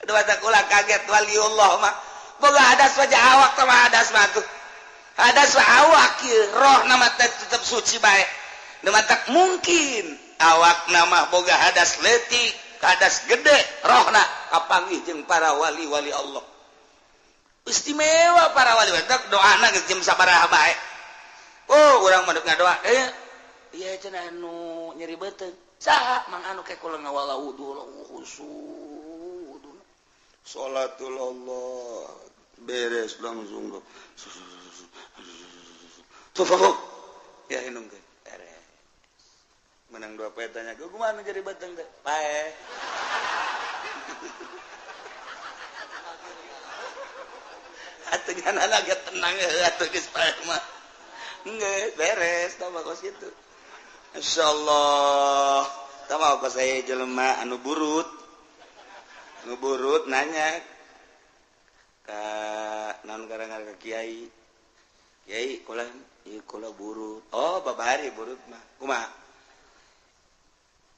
Dua kula kaget waliullah mah boga hadas wajah awak sama hadas mah tuh hadas awak kieu roh nama tetep suci bae nama tak mungkin awak nama boga hadas leutik hadas gede rohna kapanggih jeung para wali-wali Allah istimewa para wali doana jam sabaraha bae. Oh urang mah ngadoa iya cenah anu nyeri beuteung saha mang anu ke kula ngawala wudu khusyuk salatul Allah beres langsung tuh ya inung ke beres menang dua poe tanya kumaha anu nyeri beuteung teh pae atuh nganana ge tenang atuh geus pae mah enggak beres tambah kos itu insyaallah tambah kos saya jelema anu burut nanya ka naon garang ka kiai kula ieu kula burut oh babari burut mah kumaha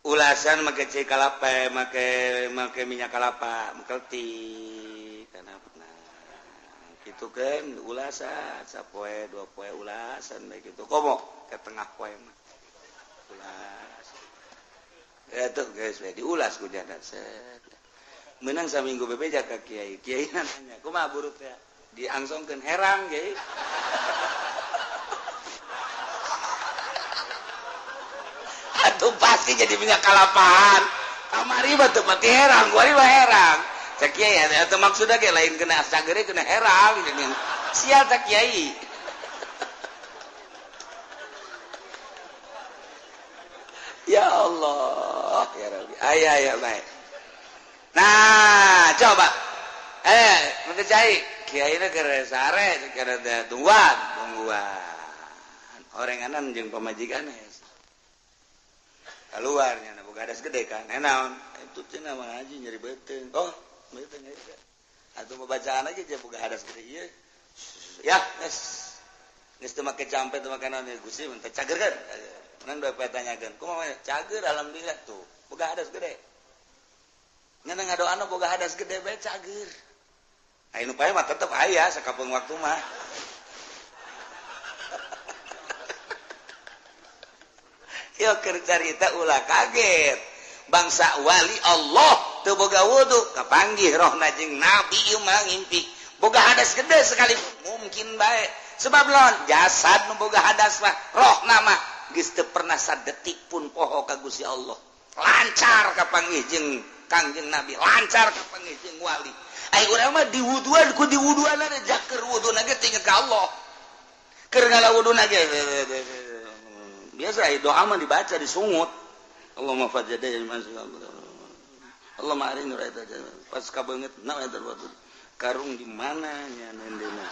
ulasan make cai kalapa make minyak kalapa mengkelti kana itu kan ulasan sapoe dua poe ulasan baik itu komo ke tengah poe mah ulas itu guys diulas ku jana set menang saminggu bebeja ka kiai nanya kumaha burut teh diangsongkeun herang kiai atuh pasti jadi minyak kalapahan kamari mah teu pati herang kuari mah herang cak kiai atau maksudnya kayak lain kena sagere kena herang gitu sial cak kiai ya Allah ya Rabbi ayah baik nah coba nanti cai kiai ini kere sare kere tungguan orenganan jeung pamajikan keluarnya nah boga hadas gede kan naon itu cenah mah ngaji nyeri beuteung oh betul ya. Atau mau bacaan aja dia buka hadas gede ieu. Ya, geus teu make campe teu make naon Gusti mun teh cager kan. Ngan bae tanyakeun. Kumaha cager alhamdulillah tuh. Buka hadas gede. Ngan ngadoana boga hadas gede bae cager. Anu pae mah tetep aya sakapeung waktu mah. Yo keur carita ulah kaget. Bangsa wali Allah teu boga wudu kapanggih rohna jeung nabi ieu mah ngimpi boga hadas gede sekali mungkin bae sebab lawan jasad nu boga hadas mah rohna mah geus teu pernah sadetik pun poho ka Gusti Allah lancar kapanggih jeung Kangjeng Nabi lancar kapanggih jeung wali ai urang mah diwuduan ku diwuduanna jaker wuduna ge inget ka Allah keur ngalawuduna ge biasa doa mah dibaca disungut Allahumma fajadai masuk Allahumma arini raita pas kabeungeut naon eta karung di mana nya neundeuna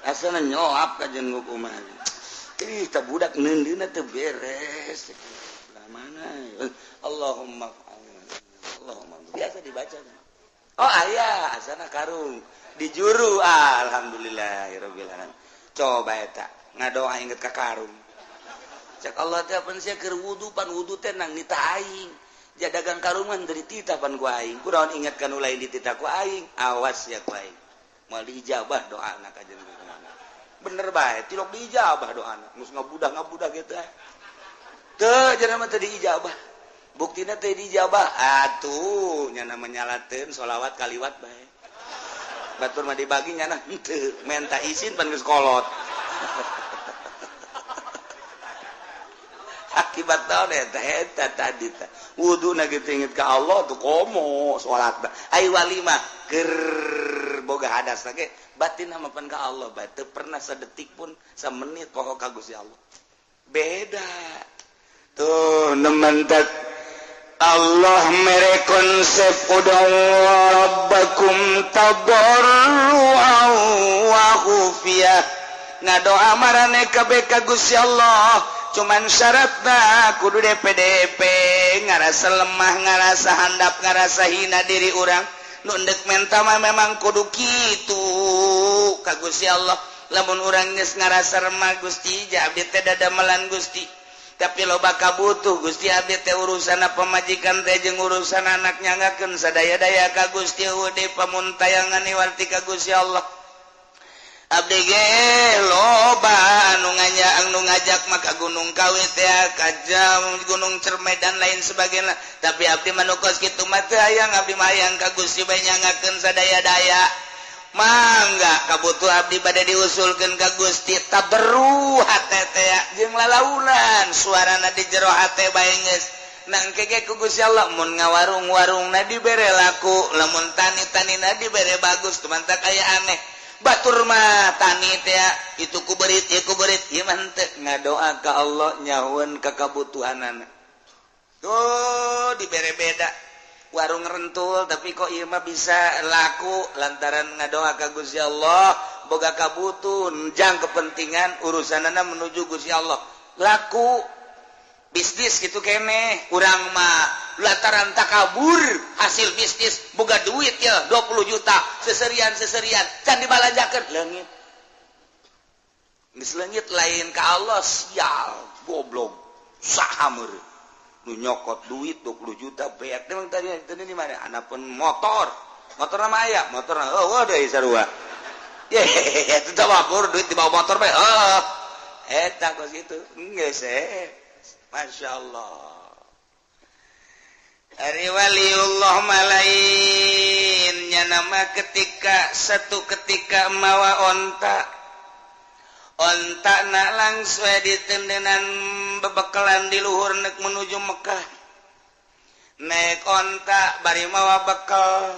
asana nyoap ka jeung kumaha ih tah budak neundeuna teu beres mana Allahumma biasa dibaca oh aya asana karung di juru alhamdulillahirabbil alamin coba eta ngadoa inget ka karung cak Allah teh pan sia keur wudu pan wudu teh nang nita aing ja dagang karungan dari titah pan ku aing kunaon ingatkan ulah dititah ku aing awas ya ku aing moal diijabah doana ka jeung bener bae tilok diijabah doana geus ngabudah kitu teu cenah mah teu diijabah buktina teu diijabah atuh nya menyalateun sholawat kaliwat bae batur mah dibagi nya henteu menta izin pan geus kolot akibat tahu eta tadi teh wudu na gitu inget ka Allah tuh komo salat ai wali mah keur boga hadas ge batin mah pan ka Allah bae teu pernah sadetik pun samenit poho ka Gusti Allah beda tuh nementak Allah mere konsep udang rabbakum tadarruan wa khufiyah ngadoa marane kabeh ka Gusti Allah cuman syaratna kudu DPDP ngarasa lemah ngarasa handap ngarasa hina diri orang nu endek menta mah memang kudu kitu ka Gusti Allah lamun urang geus ngarasa remah Gusti ja abdi teh dadamelan Gusti tapi loba kabutuh Gusti abdi teh urusana pamajikan teh jeung urusan anak nyangakeun sadaya-daya ka Gusti ude pamuntayangan niwarti ka Gusti Allah abdi ge loba anu ngajak maka gunung kawit ya ka gunung Cermai dan lain sebagainya tapi abdi manukos kitu mah teu hayang abdi mah hayang ka Gusti bae nyangakeun sadaya-daya mangga kabutuh abdi pada diusulkan ka Gusti taberu hate teh jeung lalaunan suarana di jero hate bae geus nangkege ku Gusti Allah mun ngawarung-warungna dibere laku lamun tani-tanina dibere bagus tumantak aya aneh batur mah tani teh itu kuberit ieu kuberit ieu mah henteu ngadoa ka Allah nyahoeun ka kabutuhanana tuh dibere beda warung rentul tapi kok ieu mah bisa laku lantaran ngadoa ka Gusti Allah boga kabutuh jang kepentingan urusanana menuju Gusti Allah laku bisnis gitu kene urang mah lantaran takabur hasil bisnis boga duit ya 20 juta seserian can dibalanjakeun leungit geus leungit lain ka Allah sial goblok saha meureun nu nyokot duit 20 juta beak memang tadi di mana anapun motor nama aya motor oh deui sarua ye itu teh wapur duit dibawa motor bae eta kos kitu geus Masya Allah Ari waliullah malainnya nama satu ketika mawa onta nak langsung ditendenan bebekalan di luhur nek menuju Mekah nek onta bari mawa bekal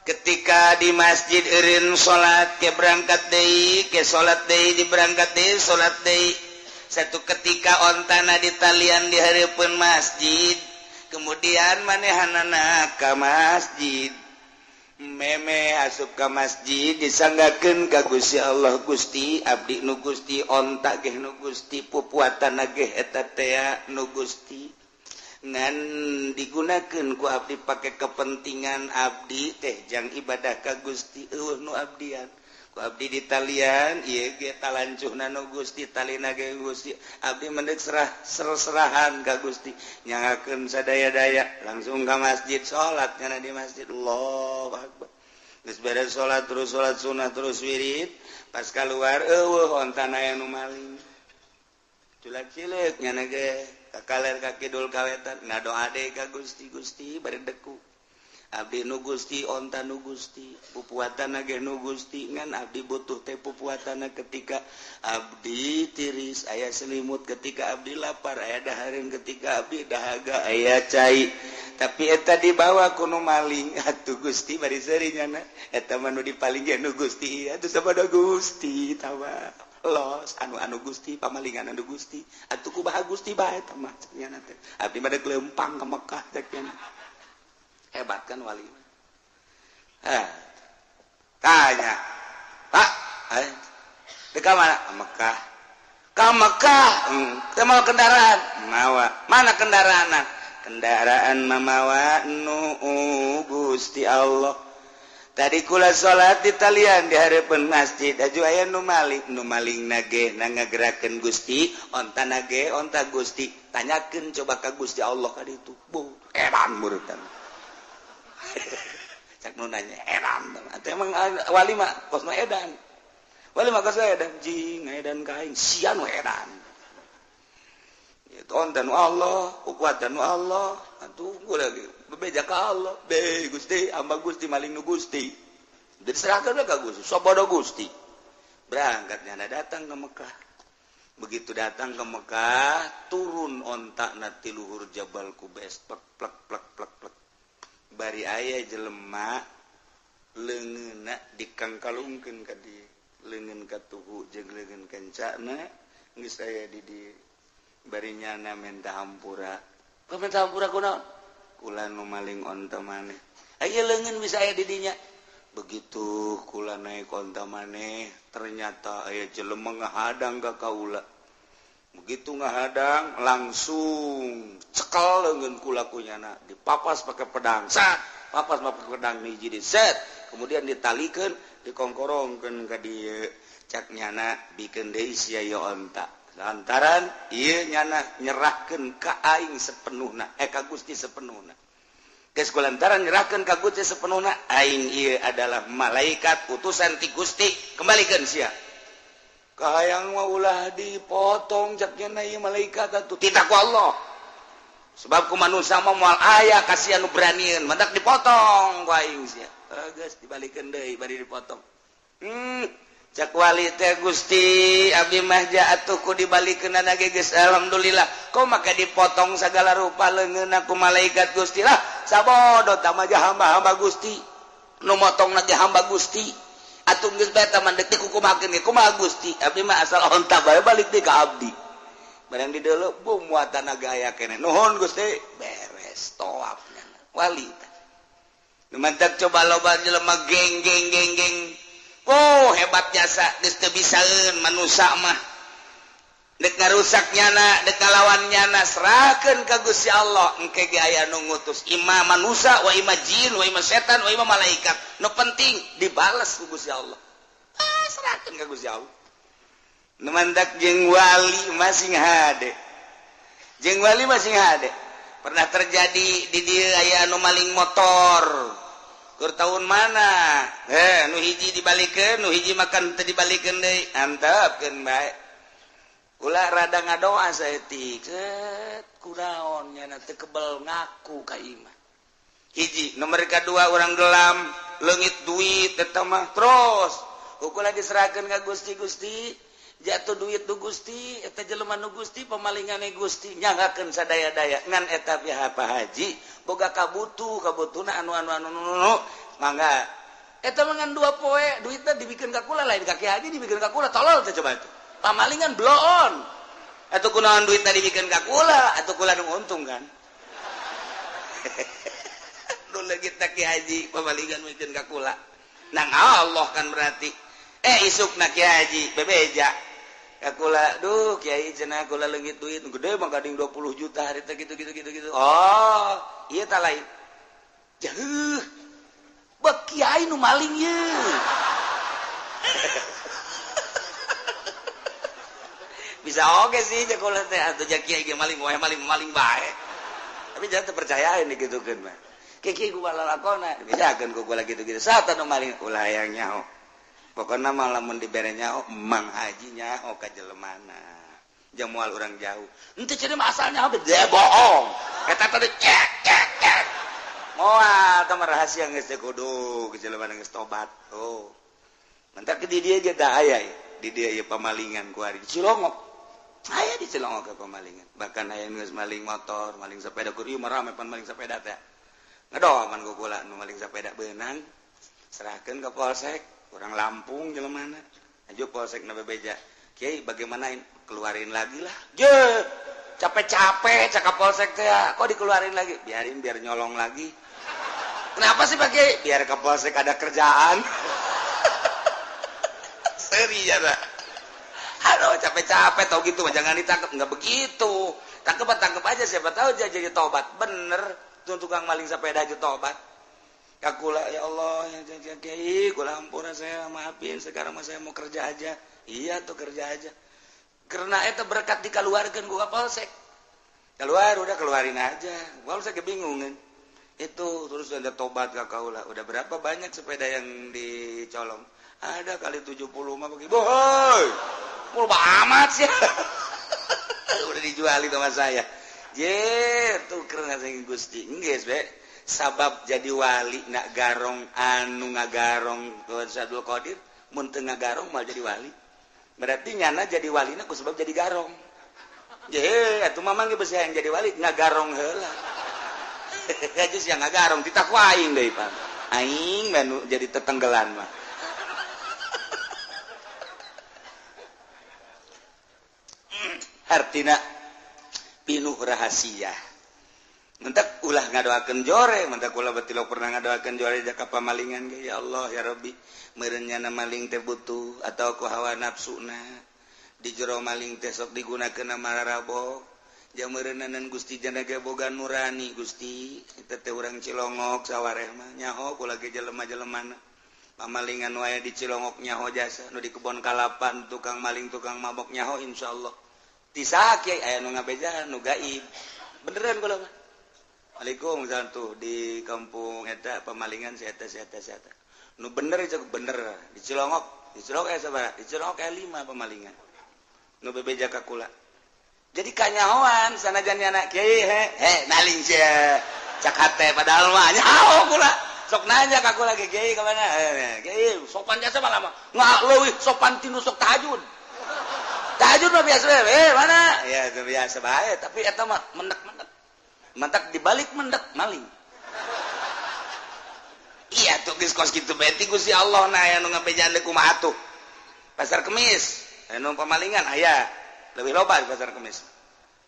ketika di masjid eureun salat ke berangkat deui ke salat deui di berangkat deui salat deui satu ketika ontana di talian di hareupeun masjid kemudian manehanana ka masjid meme asup ka masjid disanggakeun ka Gusti Allah Gusti abdi nu Gusti onta ge nu Gusti pupuatana ge eta teh nu Gusti ngan digunakeun ku abdi pake kepentingan abdi teh jang ibadah ka Gusti nu abdian ku abdi di talian ieu ge talancuhna nu Gusti talina ge Gusti abdi mendek serahan ka Gusti nyangakeun sadaya-daya langsung ka masjid salat kana di masjid Allahu Akbar geus beres salat terus salat sunah terus wirid pas keluar eueuh ontana aya nu maling culak-cileuk nyana ge kakaler ka kidul kawetan ngadoa deui ka Gusti Gusti bari deku abdi nu Gusti onta nu Gusti pupuatana ge nu Gusti ngan abdi butuh teh pupuatana ketika abdi tiris aya selimut ketika abdi lapar aya dahareun ketika abdi dahaga aya cai tapi eta dibawa ku nu maling atuh Gusti bari seuri nyana eta mah nu dipaling ge nu Gusti atuh sabada Gusti tawa los anu Gusti pamalingan anu Gusti atuh kumaha Gusti bae tah mah nyana teh abdi mah deuk leumpang ka Mekah teh hebat kan wali tanya Pak dekat mana ke Mekah mau kendaraan mawa mana kendaraan mamawa nu Gusti Allah tadi kula salat di talian di hareupeun masjid aju aya nu maling nage ngagerakeun Gusti onta nage onta Gusti tanyakeun coba ka Gusti Allah ka ditu bu edan meureun cak nu nanya edan atuh emang wali mah kos mah edan wali mah kos edan jing edan kaing sia nu edan itu ontan Allah ukuatan Allah atuh gula bebeja ka Allah be Gusti amba Gusti maling nu Gusti diserahkeun ka Gusti sabada Gusti berangkatnya datang ke Mekah begitu datang ke Mekah turun ontak na ti luhur Jabal Qubais plek plek bari aya jelema leungeunna dikangkalungkeun ka di leungeun ka tuhu jeung leungeun kencana geus aya di bari nyana minta hampura kok minta hampura kunaon kula nu maling onta maneh aya leungeun bisa aya di dinya begitu kula naik onta maneh ternyata aya jelema ngahadang ka kaula begitu ngahadang langsung cekel leungeun kula kunyana dipapas pakai pedang sat papas pakai pedang hiji set kemudian ditalikeun dikongkorongkeun ka dieu cak nyana bikeun deui sia ieu onta lantaran ieu nyana nyerahkeun ka aing sepenuhna ka Gusti sepenuhna geus kulantaran nyerahkeun ka Gusti sepenuhna aing ieu adalah malaikat utusan ti Gusti kembalikeun sia kahayang mah ulah dipotong caknya na ieu malaikat atuh tidak ku Allah sebab ku manusia mah moal aya kasihan nu beranian mendak dipotong ku aing sia geus dibalikeun deui bari dipotong Cakwali teh Gusti Abi mahja atuhku dibalikeun geus alhamdulillah kok maka dipotong segala rupa leungeun aku malaikat Gusti lah sabodo tamaja hamba-hamba Gusti nu motong ge hamba Gusti atuh geus bae taman deuk dikukumakeun ge kumaha Gusti abdi mah asal onta bae balik deui ka abdi barang di deuleu bum muatan gaya keneh nuhun Gusti beres toapnya wali nu mantap coba loba jelema geng oh hebat jasa geus teu bisaeun manusia mah dek ngarusak nyana dek ngalawan nyana serahkeun ka Gusti Allah engke ge aya nu ngutus imam manusia wa imam jin wa imam setan wa imam malaikat nu penting dibales ku Gusti Allah serahkeun ka Gusti Allah nu mandak jeung wali masing hade jeung wali masing hade pernah terjadi di dieu aya anu maling motor tahun mana nu hiji dibalikeun nu hiji makan teu dibalikeun deui antepkeun bae ulah rada ngadoa saeutik kunaon nya teu kebel ngaku ka iman hiji nomor kadua urang gelam leungit duit eta mah terus ukur lagi serahkeun ka Gusti jatuh duit tu Gusti eta jelema nu Gusti pamalingane Gusti nyanggakeun sadaya-daya ngan eta pihak Pak Haji boga kabutuna anu mangga eta mangan 2 poe duitna dibikeun ka kula lain ka Ki Haji dibikeun ka kula tolol teh coba itu pamalingan bloon atuh kunaon duitna dibikeun ka kula atuh kula nu untung kan nu leungit Ki Haji pamalingan mikeun ka kula nang Allah kan berarti isukna Ki Haji bebeja kakula duh Kiai cenah kula leungit duit gede mah gading 20 juta harita gitu oh ieu tah lain jeuh bek Kiai nu maling ye bisa oge sih cek kula teh atuh jak Kiai ge maling wae maling bae tapi jangan terpercayain digitukeun mah Kiai gua lalakona bisakeun ku kula gitu satan nu maling ulah hayang nyaho pokoknya malah mun dibere nyaho Mang Haji nyaho ka jelemana jeung moal urang jauh henteu cenah mah asal nyaho teh bohong eta teh cek moal teh rahasia geus teh kudu ke jelemana geus tobat oh mentak ke di dieu ge da aya di dieu ieu pamalingan ku ari di Cilongok aya di Cilongok ke pamalingan bahkan aya geus maling motor maling sepeda ku ieu mah rame pan maling sepeda teh ngadoa man ku kula nu maling sepeda beunang serahkeun ka polsek orang Lampung jelemana aja polsek na bebeja Kiai bagaimana keluarin lagi lah je capek-capek cakap polsek teh kok dikeluarin lagi biarin biar nyolong lagi kenapa sih Pak Kiai biar ke polsek ada kerjaan seri ya dah aduh capek-capek tau gitu jangan ditangkap nggak begitu tangkap aja siapa tahu jadi tobat bener tuh tukang maling sepeda aja tobat kakula ya Allah ya Kiai kula ampura saya maafin sekarang mah saya mau kerja aja iya tuh kerja aja karena eta berkat dikeluarkeun ku Kapolsek keluar udah keluarin aja Kapolsek bingung kan itu terus ada tobat ka kaula udah berapa banyak sepeda yang dicolong ada kali 70 mah bagi boy mul amat sih udah dijual itu sama saya tuh keren sing Gusti geus be sabab jadi wali nak garong anu ngagarong Sadul Qadir mun teu ngagarong mal jadi wali berarti nyana jadi walina ku sebab jadi garong atuh mamang ge beusi hayang jadi wali ngagarong heula geus yang ngagarong ditakwaing deui Pak aing menu jadi tetenggelan mah artina pinuh rahasia mentak ulah ngadoakeun jore mentak ulah betilok pernah ngadoakeun jore jaka pamalingan ge ya Allah ya Rabbi meureun nyana maling teh butuh atau ku hawa nafsuna di jero maling teh sok digunakeun mararabok jeung meureunanan Gusti jana ge boga nurani Gusti eta teh urang Cilongok sawareh mah nyaho kula ge jelema-jelemana pamalingan wae di Cilongok nyaho jasa nu di kebon kalapan tukang maling tukang mabok nyaho insyaallah ti saha Kiai aya nu ngabeja nu gaib beneran kula mah Waalaikumsalam tuh di kampung eta pamalingan si eta nu bener itu bener di Cilongok aya sabaraha di Cilongok aya 5 pamalingan nu bebeja ka kula jadi kanyahoan sanajan nyana Kiai naling sia cak hate padahal mah nyaho kula sok nanya ke aku lagi Kiai kemana Kiai sopan jasa malah nggak leuwih sopan tinu sok tahajud mah biasa mana ya itu biasa bae tapi eta mah mendek mantak dibalik mendek maling iya tuh geus kos kitu beti Gusti Allah na aya nu ngabejan deui kumaha atuh pasar kemis anu pamalingan aya leuwih loba di pasar kemis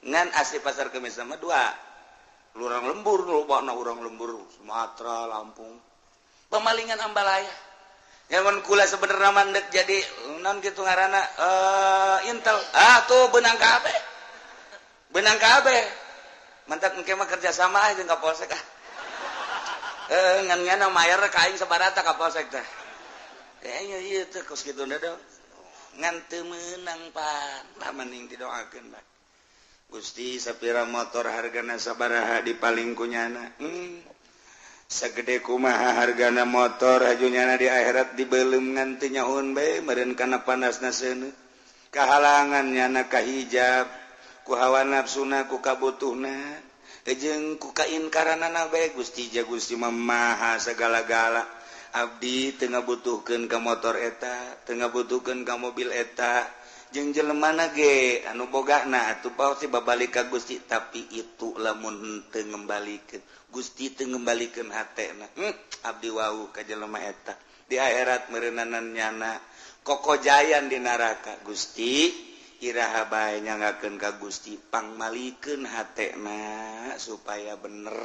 ngan asli pasar kemis sama dua lurang lembur lobana urang lembur Sumatera Lampung pemalingan ambalaya nyamun kula sebenarnya mandek jadi non gitu ngaranna intel tuh benang kabeh mantak engke mah kerja sama aja jeung Kapolsek ngan ngana mayar ka aing sabarata Kapolsek teh kayaknya ieu teh kos kitu da ngan teu meunang pan lah mending didoakeun bae Gusti sapira motor hargana sabaraha dipaling kunyana sagede kumaha hargana motor hajunyana di akhirat dibeulem ngan teu nyahoon bae meureun kana panasna seuneu kahalangan nyana kahijab ku hawa nafsuna ku kabutuhna jeung ku kainkaranana bae Gusti ja Gusti maha sagala-gala abdi teu ngabutuhkeun ka motor eta teu ngabutuhkeun ka mobil eta jeung jelemana ge anu bogana atuh pasti babalik ka Gusti tapi itu lamun teu ngembalikeun Gusti teu ngembalikeun hatena abdi wau ka jelema eta di akhirat meureunanan nyana kokojayan di neraka Gusti iraha bae nyangakeun ka Gusti pangmalikeun hatena supaya bener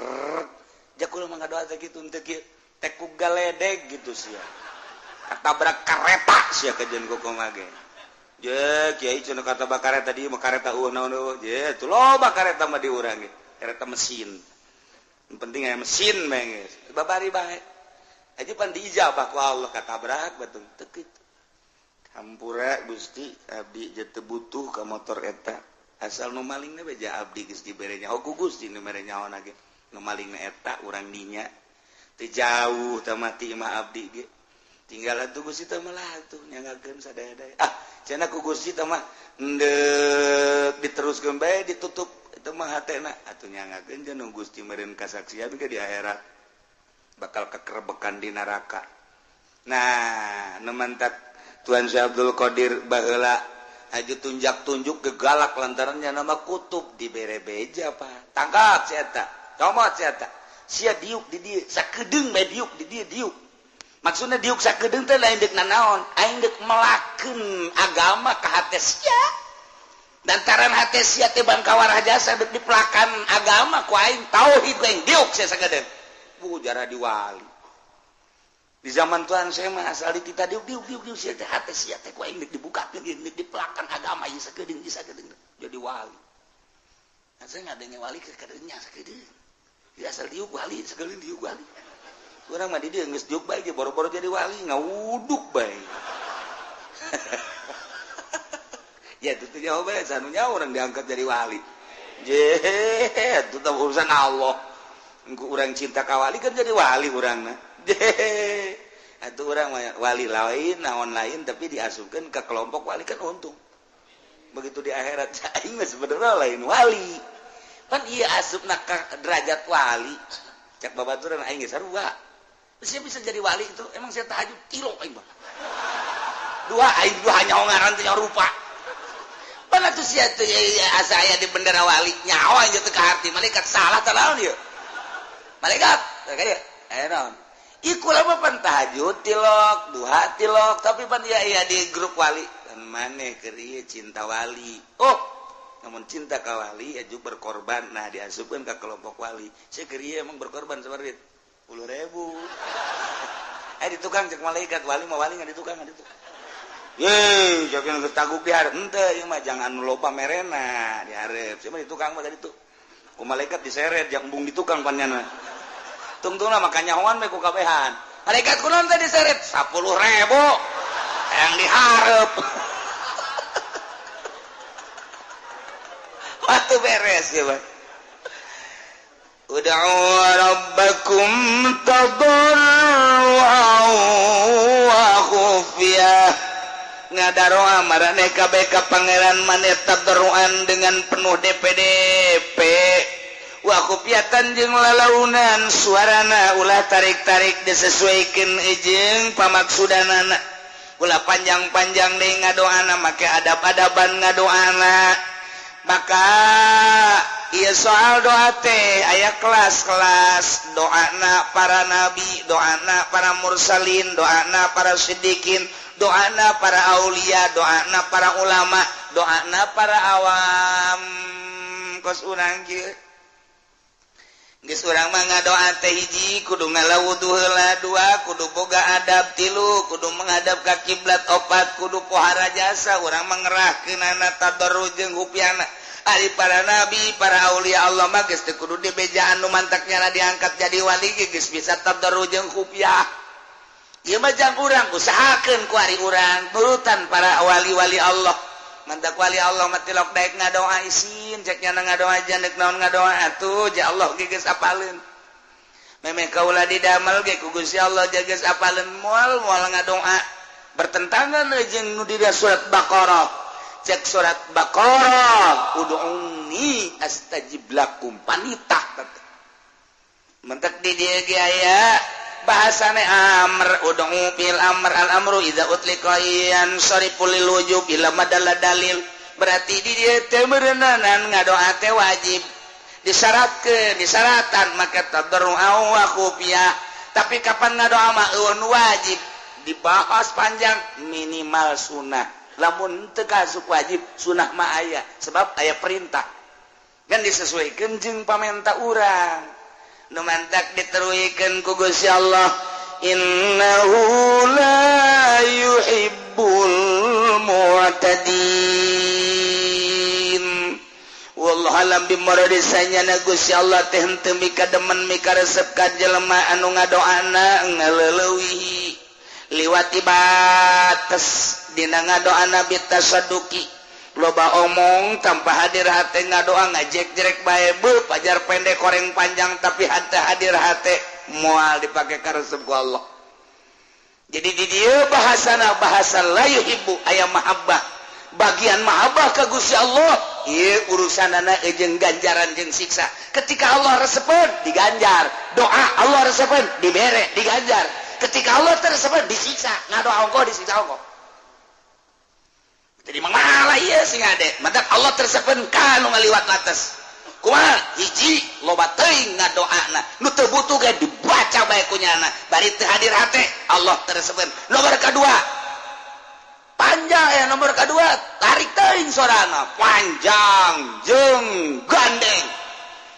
jakul mah ngadoa teh kitu teu kieu teh ku galedeg gitu sia katabrak kareta sia kajeun kokomaha ge je kiai cenah katabrak kareta di mah kareta naon je tuh loba kareta mah di urang ge kareta mesin yang penting aya mesin mah babari bae aja pan diijabah ku Allah katabrak batur teu kitu hampura Gusti abdi je teu butuh ka motor eta asal nu malingna beja abdi geus dibere nyaho ku Gusti nu mere nyaho ge nu malingna eta urang dinya teu jauh teh mati mah abdi ge tinggal atuh Gusti teh melah atuh nyangakeun sadaya-daya cenah ku Gusti teh mah endeup diteruskeun bae ditutup eta mah hatena atuh nyangakeun jeung Gusti meureun kasaksian ge di akhirat bakal kekerbekan di neraka nah nemantak Tuan Syekh Abdul Qadir baheula aju tunjak-tunjuk gegalak lantaran nama kutub dibere beja Pak tangkap si eta comot si eta sia diuk di dieu sakedeung bae diuk di dieu diuk maksudna diuk sakedeung teh lain deuk nanaon aing deuk melakeun agama ka hate sia lantaran hate sia teh bangkawara jasa deuk dipelakan agama ku aing tauhid ku aing diuk sia sakedeung jara diwali di zaman Tuhan saya mah asal di kita diuk sia teh hate sia teh ku aing deuk dibukakeun deuk dipelakan agama ieu sakedeung jadi wali saya ngadenge wali ke kadeunya sakedeung asal diuk wali sakedeung diuk wali urang mah di dieu geus diuk bae ge boro-boro jadi wali ngawuduk bae ya itu teh jauh bae sanunya orang diangkat jadi wali je itu teh urusan Allah engko urang cinta ka wali kan jadi wali urangna atuh urang wali lain naon lain tapi diasupkeun ke kelompok wali kan untung begitu di akhirat aing mah sebenarnya lain wali pan ieu asupna ka derajat wali cak babaturan aing geus sarua sia bisa jadi wali itu emang saya tahajud kilo aing mah dua aing dua hanya ngaran teh rupa pan atuh sia teh asa aya di bendera wali nyawa aja teh ka harti malaikat salah tah naon ieu malaikat kayak aya naon iku lama pan tahajud tilok duha tilok tapi pan iya di grup wali dan maneh keur ieu cinta wali namun cinta ka wali aju berkorban nah diasupkeun ka kelompok wali sia keur ieu emang berkorban sabarit 10.000 di tukang cek malaikat wali mah wali ngan di tukang ye jakeun geus taguk di hareup henteu ieu mah jangan loba merena di hareup sia mah di tukang mah ditu ku malaikat diseret yang embung di tukang panjana tungtungna makanya hoan me ku kabehan malaikat kunaon teh diseret 10.000 yang dihareup waktu beres ya Pak ud'u rabbakum tadarruan wa khufyah ngadaroa marane kabeh ka pangeran maneh tadarruan dengan penuh DPDP wakupiatan jeung lalaunan suarana ulah tarik-tarik disesuaikan ejeng pamaksudanana ulah panjang-panjang deui ngadoana make adab-adaban ngadoana maka ieu soal doa teh aya kelas-kelas doana para nabi doana para mursalin doana para siddiqin doana para aulia doana para ulama doana para awam kos urang kieu geus urang mah ngadoa teh hiji kudu ngalawudu heula dua kudu boga adab tilu kudu menghadap ka kiblat opat kudu pohara jasa urang mah ngerahkeunana tadarruj jeung hupiana ari para nabi para aulia Allah mah geus teu kudu dibejaan nu mantaknya diangkat jadi wali geus bisa tadarruj jeung hupiah ieu mah jang urang usahakeun ku ari urang nurutan para wali-wali Allah mantak wali Allah mah tilok daek ngadoa isin cek nya ngadoa jandek naon ngadoa atuh ja Allah ge geus apaleun memeh kaula didamel ge ku Gusti Allah geus apaleun moal ngadoa bertentangan jeung nu di surat Baqarah cek surat Baqarah ud'uni astajib lakum panitah mantak di dieu ge aya bahasane amr ud'u fil amr al amru idza utlika yan sariful lil wujub ila madalla dalil berarti di dieu teh beureunan ngadoa teh wajib disyaratkan maka tadarru wa khufiyah tapi kapan ngadoa mah wajib dibahas panjang minimal sunnah lamun teu kasuk wajib sunnah mah aya sebab aya perintah kan disesuaikeun jeung pamenta urang nu mantak diteruikeun ku Gusti Allah innahu la yuhibbul mu'tadin wallahu alam bimuradisanya na Gusti Allah teh henteu mikademen mikaresep ka jelema anu ngadoana ngaleulewihi liwati batas dina ngadoana bitasaduki loba omong tanpa hadir hati ngadoa ngajek-jerek bae beuh pajar pendek koreng panjang tapi hati hadir hati moal dipake karesep ku Allah jadi di dieu bahasana bahasa la yuhibbu aya mahabbah bagian mahabbah ka Gusti Allah ieu urusanana jeung ganjaran jeung siksa ketika Allah resepeun diganjar doa Allah resepeun dibere diganjar ketika Allah teresepeun disiksa ngadoa ongko disiksa ongko jadi mangala ieu sing ade mantap Allah tersepen ka nu ngaliwat atas kumaha hiji loba teuing ngadoana nu teu butuh ge dibaca bae ku nyana bari teu hadir hate Allah tersepen nomor kadua panjang ya nomor kadua tarik teuing sorana panjang jeung gandeng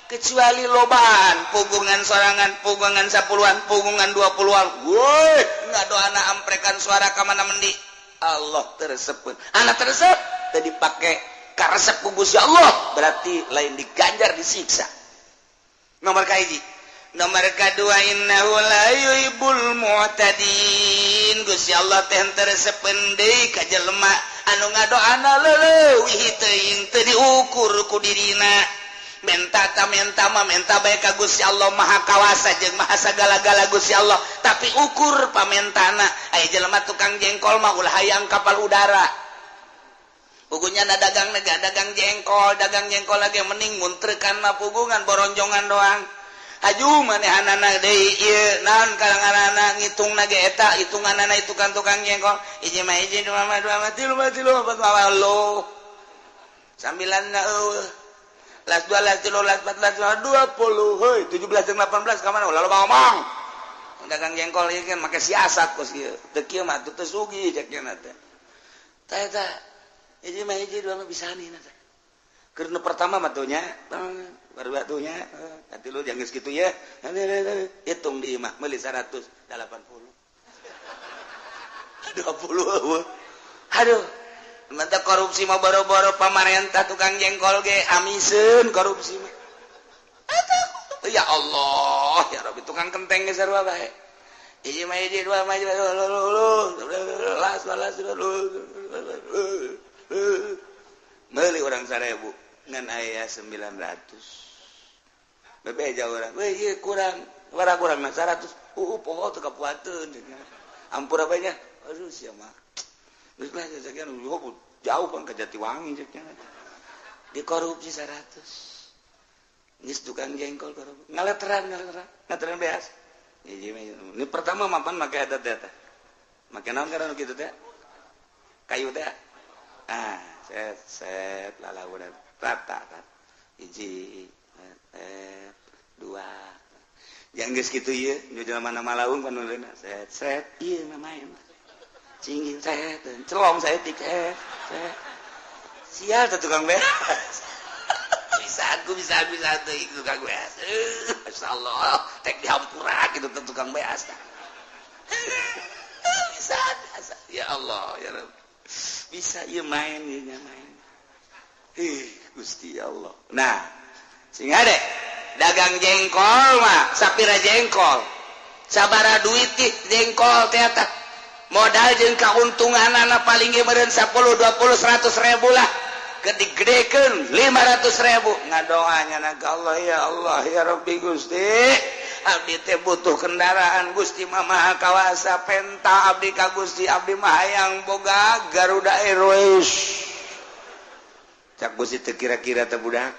kecuali lobaan pugungan sorangan pugungan 10-an pugungan 20-an woi ngadoana amprekan suara ka mana mendi Allah tersebut anak tersebut tadi pakai karesep ku Gusti Allah berarti lain diganjar disiksa nomor kahiji nomor kadua innahu la yuhibbul mu'tadin Gusti Allah teh teresepeun deui ka jelema anu ngadoana leuleuwih teuing teu diukur ku dirina menta bae ka Gusti Allah maha kawasa jeung maha sagala-gala Gusti Allah tapi ukur pamentana aya jelema tukang jengkol mah ulah hayang kapal udara pugunya dagang jengkol lagi mending muntreukan mah pugungan boronjongan doang aju manehanana deui ieu naon kalanganana ngitungna ge eta hitunganana itu kan tukang jengkol hiji mah hiji dua mah tilu opat mah lo sambilanna las 2 las 3 las 4 las 20 heuy 17 jeung 18 ka mana ulah loba ngomong dagang jengkol ieu kan make siasat kos ieu teu kieu mah teu sugih cek nya teh tah eta hiji mah hiji dua mah bisanina teh keur nu pertama mah tuh nya baru atunya ati lu jangan segitu ya hitung di imah meuli 180 20 aduh mantap korupsi mah boro-boro pamarentah tukang jengkol ge amiseun korupsi mah ya Allah ya Rabbi tukang kenteng ge sarua bae hiji mah hiji dua mah meuli urang 1000 ngan aya 900 bebeja urang we ieu kurang warag urang 100 poho teu kapuateun ampura bae nya aduh sia mah geus lah sekian jauh kan ke Jatiwangi ceknya dikorupsi 100 geus tukang jengkol ngaleteran beas. Ini pertama mapan make eta teh. Make naon karena kitu teh? Kayu teh. Set lalauna rata. Hiji, dua. Yang geus kitu ieu, nu jelema nama laung panuleuna. Set ieu namanya. Cingging set, celong saya tiket. Sial tuh tukang beas. bisa tuh tukang beas. Masyaallah, tek dihampura gitu tuh tukang beas. Bisa. Ya Allah, ya Rabb. Bisa ieu main. Gusti Allah. Nah, sing ade dagang jengkol mah sapira jengkol. Sabara duit jengkol teh eta. Modal jeung kauntunganana paling ge meureun 10, 20, 100 ribu lah. Gede-gedekeun 500 ribu. Ngadoanya na ka Allah ya Rabbi Gusti. Abdi teh butuh kendaraan Gusti mah maha kawasa penta abdi ka Gusti abdi mah hayang boga Garuda Airways. Cak Gusti teu kira-kira teh budak.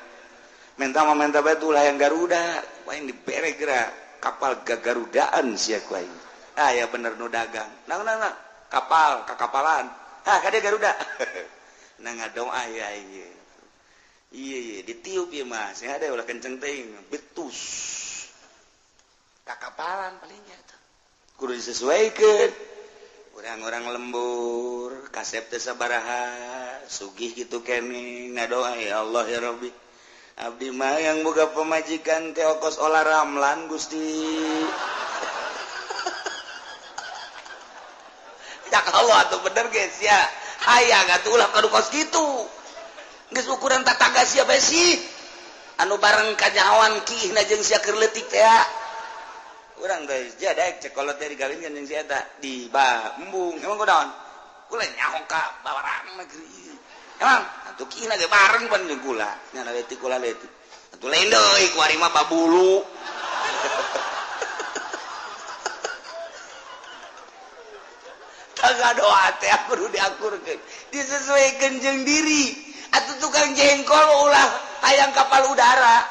Menta bae ulah yang Garuda, paling dibere geura kapal gagarudaan sia ku aing. Ya bener nu dagang. Nah, kakapalan. Kade Garuda. Nah ngadoa ya ieu. Iya, ditiup ieu mah. Sing ade ulah kenceng teuing, betus. Kakapalan palingnya tuh. Kudu disesuaikeun. Orang-orang lembur, kasep teh sabaraha, sugih kitu keneh, ngadoa ya Allah ya Rabbi. Abdi mah yang boga pemajikan teh ongkos olah ramlan Gusti. Ya Allah atuh bener geus ya. Aya atuh ulah kadu kos kitu. Geus ukuran tatangga sia bae sih. Anu bareng kanyawan kiihna jeung sia keur leutik teh. Urang teh jadek cekolot teh digalinkeun jeung sia eta di embung. Emang kunaon? Kula nyaho ka bawarang negeri. Emang atuh kiihna ge bareng pan jeung kula. Nya leutik kula leutik. Atuh lain deui ku ari mah babulu. Tangga doa teh kudu diakurkeun. Disesuaikeun jeung diri. Atuh tukang jengkol ulah hayang kapal udara.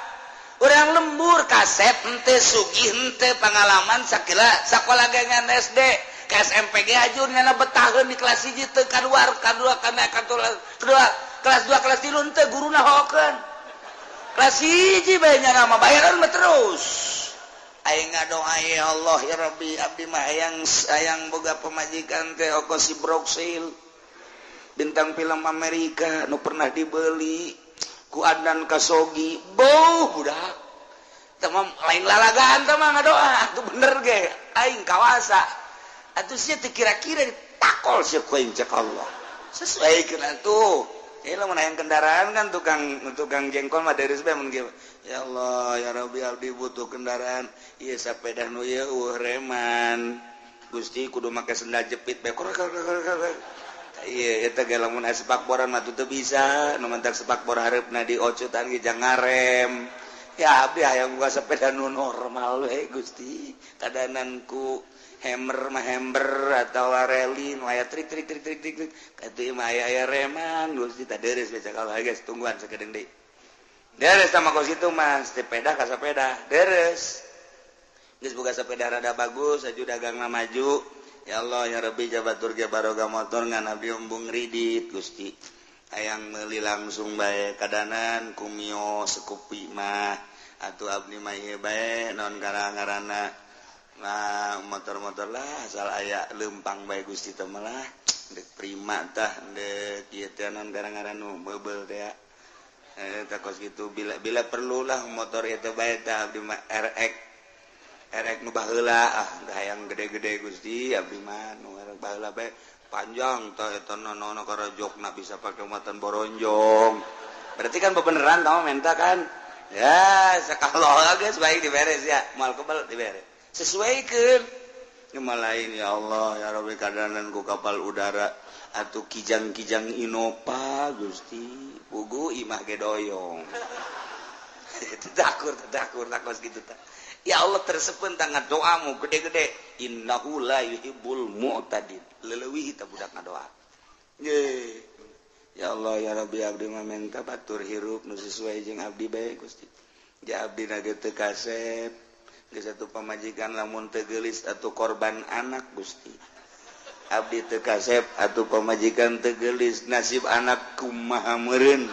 Urang lembur kasep henteu sugih henteu pangalaman sakila sakola gengan SD ke SMPG ajur nyana betaheun di kelas 1 teu kaluar kadua kana kedua kelas 2 kelas 3 henteu guruna hokeun. Kelas 1 bae nyana mah bayaran mah terus. Aing ngadoa ya Allah ya Rabbi abdi mah hayang boga pemajikan teh ongkos si Broxil. Bintang film Amerika nu pernah dibeli ku Adnan Kasogi beuh budak tamam lain lalagaan teh mah ngadoa atuh bener ge aing kawasa atuh sia teu kira-kira ditakol sia ku aing cek Allah sesuaikeun atuh lamun hayang kendaraan kan tukang jengkol mah deres bae mun kieu ya Allah ya Rabbi abdi butuh kendaraan ieu sapeda nu ieu reman Gusti kudu make sendal jepit bae iya eta ge lamun aya sepakboran mah teu bisa nu mentak sepakbor hareupna diocotan ge jang ngarem ya abdi hayang boga sepeda nu normal we Gusti kadanan ku hammer atau rally nu aya trik katu mah aya reman Gusti tah deres we cakal guys tungguan sakedeung deui deres sama kos kitu mah sepeda ka sepeda deres geus boga sepeda rada bagus aju dagangna maju. Ya Allah ya Rabbi jabatur ge baroga motor ngan abdi embung ridit Gusti. Hayang meuli langsung bae kadanan kumio sekupi mah atuh abdi mah ieu bae naon ngaranna. Nah motor-motor lah asal aya leumpang bae Gusti teh mah lah. Dek prima tah dek ieu teh naon ngaranna nu meubel teh. Tah kos kitu bila perlu lah motor ieu teh bae tah abdi mah RX erek nu baheula hayang gede-gede Gusti abdi mah nu erek baheula bae panjang tah eta nono karajokna bisa pake muatan boronjong. Berarti kan bebeneran tah menta kan. Ya sakalo geus baik diberes ya, moal kebal diberes. Sesuaikeun. Nyamal lain ya Allah ya Rabbi kadanan ku kapal udara atuh kijang-kijang Innova Gusti. Pugu imah ge doyong. Tadakur takos gitu tah. Ya Allah tersepen tangan doamu gede-gede innahu la yuhibbul mu'tadin leuwih kita budak ngadoa ya Allah ya Rabbi abdi mah minta batur hirup nu sesuai jeung abdi bae Gusti Abdi teu kasep geus satu pamajikan lamun teu geulis atuh korban anak Gusti. Abdi teu kasep atuh pamajikan teu geulis nasib anak kumaha meureun.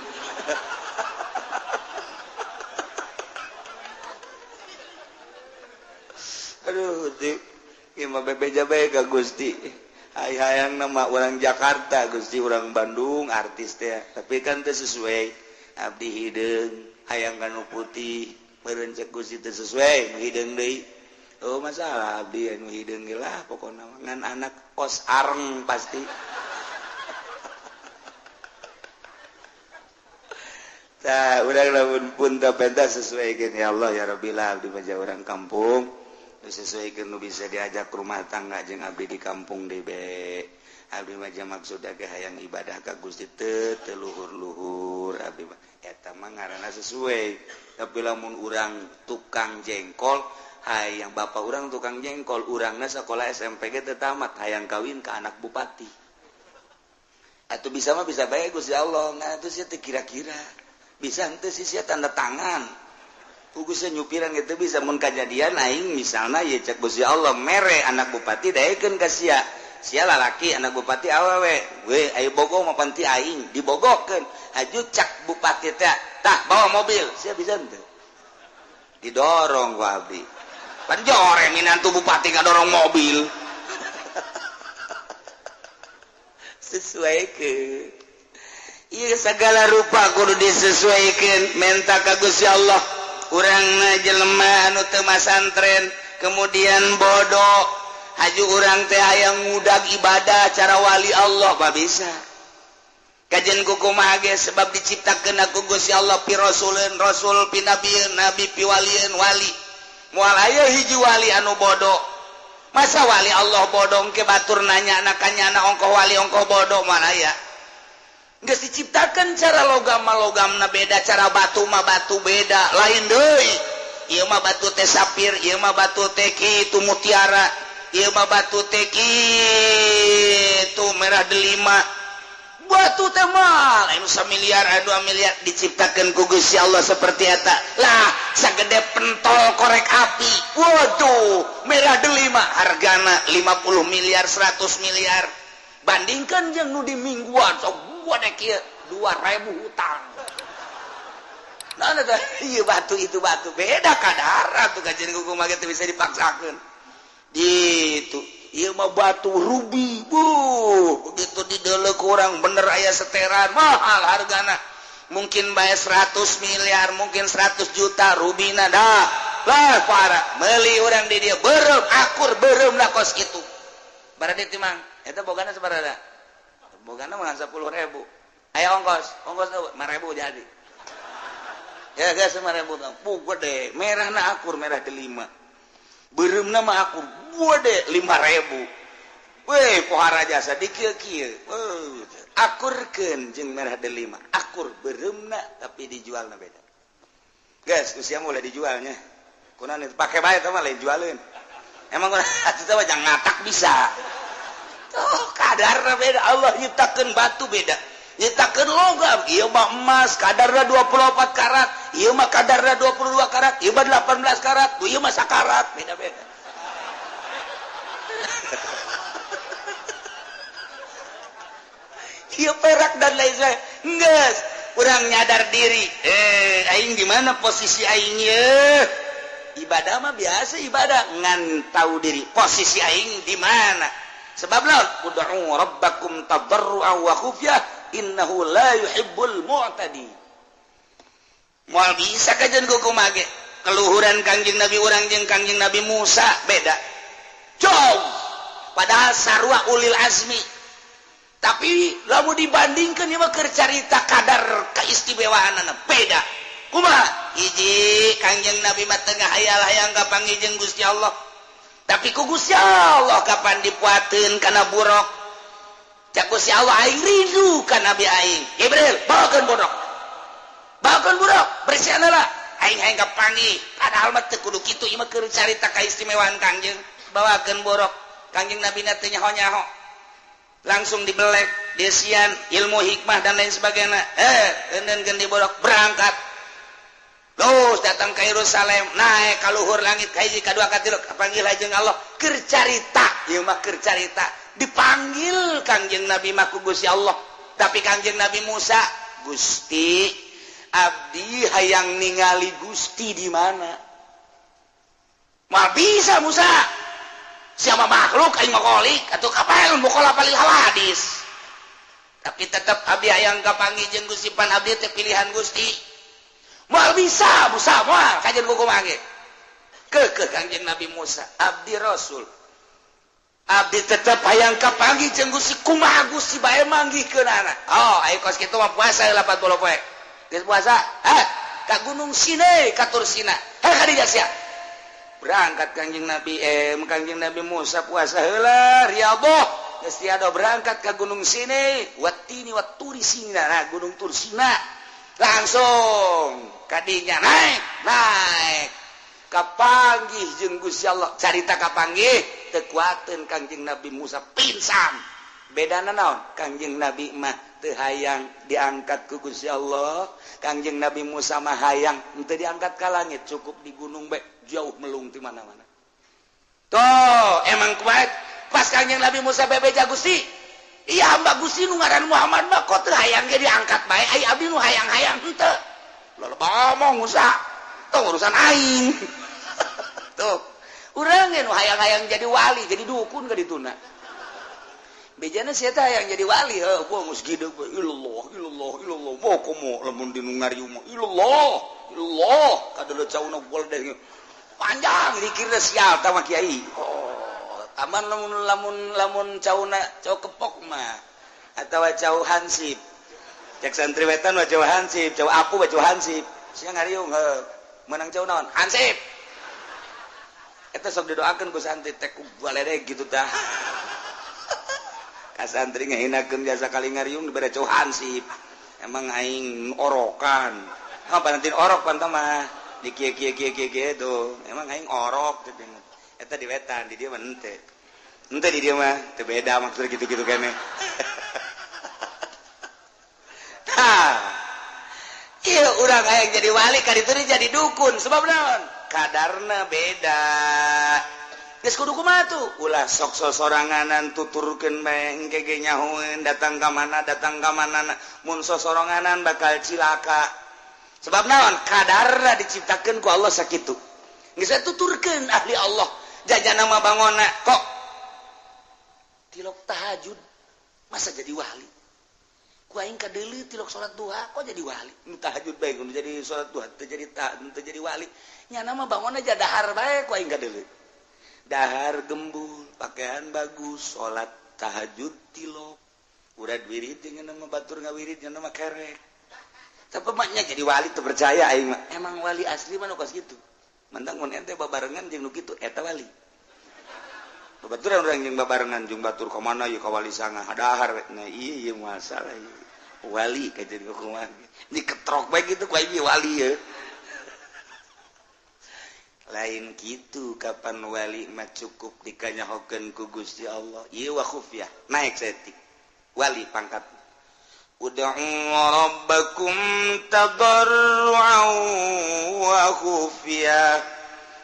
Aduh, ieu mah bebeja bae ka Gusti. Hayang nama orang Jakarta Gusti, orang Bandung artis teh, tapi kan teu sesuai. Abdi hideung hayang kanu putih, meureun cek Gusti teu sesuai, nu hideung deui. Oh masalah abdi anu hideung ge lah pokona ngan anak kos areng pasti. Tah urang lamun pun teu pentas sesuaikeun ya Allah ya Rabbil abdi mah urang kampung. Sesuaikan nu bisa diajak rumah tangga jeung abdi di kampung deui be. Abdi mah maksudna ge hayang ibadah ka Gusti teu luhur-luhur abdi mah eta mah ngaranna sesuai. Tapi lamun urang tukang jengkol, hayang bapak urang tukang jengkol, urangna sakola SMP ge teu tamat, hayang kawin ka anak bupati. Atuh bisa mah bisa bae Gusti Allah, nah atuh sia teu kira-kira. Bisa henteu sia tanda tangan. Pugusnya nyupiran gitu bisa mun kejadian aing misalnya ya cek Gusti Allah mere anak bupati daekeun ka sia lalaki anak bupati awewe we ayo bogo mah panti aing dibogokeun haju cak bupati teh tah bawa mobil sia bisa henteu didorong ku abdi pan jore minantu bupati ngadorong mobil sesuaikeun ieu segala rupa kudu disesuaikeun menta ka Gusti Allah. Urangna jelema anu teu masantren kemudian bodoh haju urang teh hayang ngudag ibadah cara wali Allah bah bisa kajen kumaha ge sebab diciptakeun ku Gusti Allah pi rasulun rasul pi nabieun nabi pi walieun wali moal aya hiji wali anu bodoh masa wali Allah bodoh ke batur nanya anakanya ongkoh wali ongkoh bodoh mana aya geus diciptakeun cara logam-logamna beda, cara batu mah batu beda, lain deui. Ieu mah batu teh sapir, ieu mah batu teh kitu mutiara, ieu mah batu teh kitu merah delima. Batu teh mah lain 1 miliar, 2 miliar diciptakeun ku Gusti Allah seperti eta. Lah, sagede pentol korek api. Waduh, merah delima hargana 50 miliar, 100 miliar. Bandingkan jeung nu di mingguan sok wadek kieu 2.000 hutang. Nah, ieu batu itu batu beda kadar atuh kajian kumaha teh bisa dipaksakeun. Ditu, ieu mah batu rubi. Begitu dideuleuh ku urang bener aya seteran mahal hargana. Mungkin bae 100 miliar, mungkin 100 juta rubina dah. Lah parah, meuli urang di dieu beureum akur beureumna kos kitu. Barade teh mang, eta bogana sabaraha? Bogana mah 10.000. Aya ongkos tuh 5.000 jadi. Ya geus 5.000 tah. Bu gede, merahna akur merah delima. Beureumna mah akur gede 5.000. Weh, pohara jasa dikieu-kieu. Akurkeun jeung merah delima. Akur beureumna tapi dijualna beda. Geus, ku sia mulai dijualnya. Kunaon itu pake bae tah mah lain jualeun. Emang atuh teh jangan ngatak bisa. Oh, kadarna beda. Allah nyiptakeun batu beda. Nyiptakeun logam. Ieu mah emas kadarna 24 karat, ieu mah kadarna 22 karat, ieu mah 18 karat, ieu mah sakarat, beda-beda. Ieu perak dan lain sebagainya. Geus, urang nyadar diri. Aing di mana posisi aing ieu? Ibadah mah biasa ibadah, ngan tahu diri posisi aing di mana. Sebab naon? Ud'u rabbakum tadarruan wa khufyah innahu la yuhibbul mu'tadi. Moal bisa kajian kumaha ge keluhuran Kangjeng Nabi urang jeung Kangjeng Nabi Musa beda. Jauh. Padahal sarua ulil azmi. Tapi lamun dibandingkeun ieu mah keur carita kadar kaistimewaanana beda. Kumaha? Hiji Kangjeng Nabi mah teu ngahayal-hayang kapanggih jeung Gusti Allah. Tapi ku Gusti Allah kapan dipuateun kana buruk. Cak Gusti Allah aing rindu ka Nabi aing. Jibril, bawakeun buruk. Bawakeun buruk, bersihna lah. Aing hayang kapanggih. Padahal mah teu kudu kitu, ieu mah keur carita kaistimewaan Kangjeng. Bawakeun buruk. Kangjeng Nabi na teu nyaho-nyaho. Langsung dibelek, desian, ilmu hikmah dan lain sebagainya. Eundeunkeun di buruk berangkat. terus datang ke Yerusalem naik ka luhur langit kahiji kadua katilu kapanggil jeung Allah keur carita ieu mah keur carita dipanggil Kangjeng Nabi mah ku Gusti Allah tapi Kangjeng Nabi Musa Gusti abdi hayang ningali Gusti di mana mal bisa Musa siapa makhluk aing ngolik atuh kapal mukola palih hadis tapi tetap abdi hayang kapanggih jeung Gusti pan abdi teh pilihan Gusti mal bisa Musa moal kajian kumaha ge ke Kangjeng Nabi Musa abdi Rasul abdi tetep hayang kapanggih jeung Gusti kumaha Gusti bae manggihkeunana oh aya kos kitu mah puasa 80 poe geus puasa ka Gunung Sinai ka Tursina ka dieu sia berangkat Kangjeng Nabi Musa puasa heula riyadhah geus tiada berangkat ka Gunung Sinai watini waturi Sina nah Gunung Tursina langsung kadinya naik kapanggih jeung Gusti Allah carita kapanggih teu kuateun Kangjeng Nabi Musa pingsan bedana naon Kangjeng Nabi mah teu hayang diangkat ku Gusti Allah Kangjeng Nabi Musa mah hayang teu diangkat ka langit cukup di gunung bae jauh melung ti mana-mana toh emang kuat pas Kangjeng Nabi Musa bebeja Gusti iya hamba Gusti nu ngaran Muhammad mah kok teu hayang ge diangkat bae ai abdi nu hayang-hayang henteu loba ngomong Musa tuh urusan aing tuh urang ge nu hayang-hayang jadi wali jadi dukun ka dituna bejana sia teh hayang jadi wali heuh gua geus gideg we illallah moh komo lamun di nu ngariung mah illallah kadeuleut cauna gol deh panjang dikira sial tah mah kiai oh aman lamun cauna cau kepok mah atawa cau hansip cek santriwetan mah cau hansip cau apu mah cau hansip sia ngariung heuh menang cau naon hansip eta sok didoakeun ku santri teh ku baledeg gitu tah ka santri ngahinakeun biasa kali ngariung dibere cau hansip emang aing orokan apa nanti orok pan mah di kieu tuh emang aing orok teh eta di wetan di dieu mah henteu di dieu mah teu beda maksudna gitu-gitu kene iya urang hayang jadi wali ka ditu jadi dukun sebab naon kadarna beda geus kudu kumaha tuh ulah sok sosoranganan tuturkeun bae engke ge nyahoeun datang ka mana mun sosoranganan bakal cilaka sebab naon kadarna diciptakeun ku Allah sakitu geus tuturkeun ahli Allah jajana mah bangona kok tilok tahajud masa jadi wali ku aing kadeuleu tilok salat duha kok jadi wali nu tahajud bae kudu jadi salat duha teu jadi wali nyana mah bangona ja dahar bae ku aing kadeuleu dahar gembul pakaian bagus salat tahajud tilok urad wirid jeung nama batur ngawirid jeung nama kerek tapi maknya jadi wali teu percaya aing mah emang wali asli mah nu kos kitu mantang mun ente babarengan jeung nu kitu eta wali babaturan urang jeung babarengan jeung batur ka mana ieu ka wali sangah dahar nah ieu masalah ieu wali ka jadi kumaha diketrok bae kitu ku aing wali ye lain gitu kapan wali mah cukup dikanyahokeun ku Gusti Allah ieu wa khufyah naik setik wali pangkat ud'u rabbakum tadarruan wa khufyah